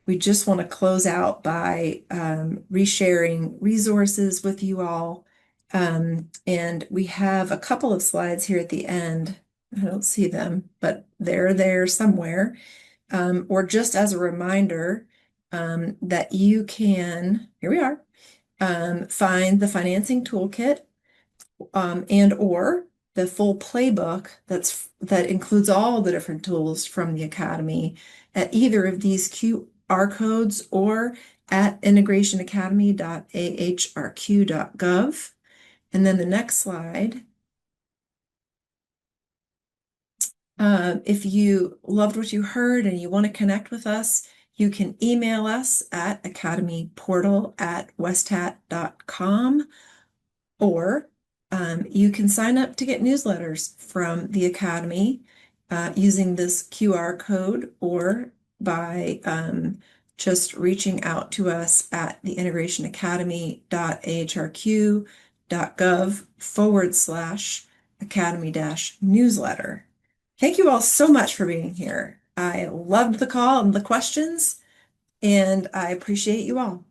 We just want to close out by resharing resources with you all. And we have a couple of slides here at the end. I don't see them, but they're there somewhere. Or just as a reminder that you can, here we are, find the financing toolkit and or the full playbook that includes all the different tools from the Academy at either of these QR codes or at integrationacademy.ahrq.gov. And then the next slide. If you loved what you heard and you want to connect with us, you can email us at academyportal@westhat.com, or you can sign up to get newsletters from the Academy using this QR code or by just reaching out to us at the integrationacademy.ahrq.gov/academy-newsletter. Thank you all so much for being here. I loved the call and the questions, and I appreciate you all.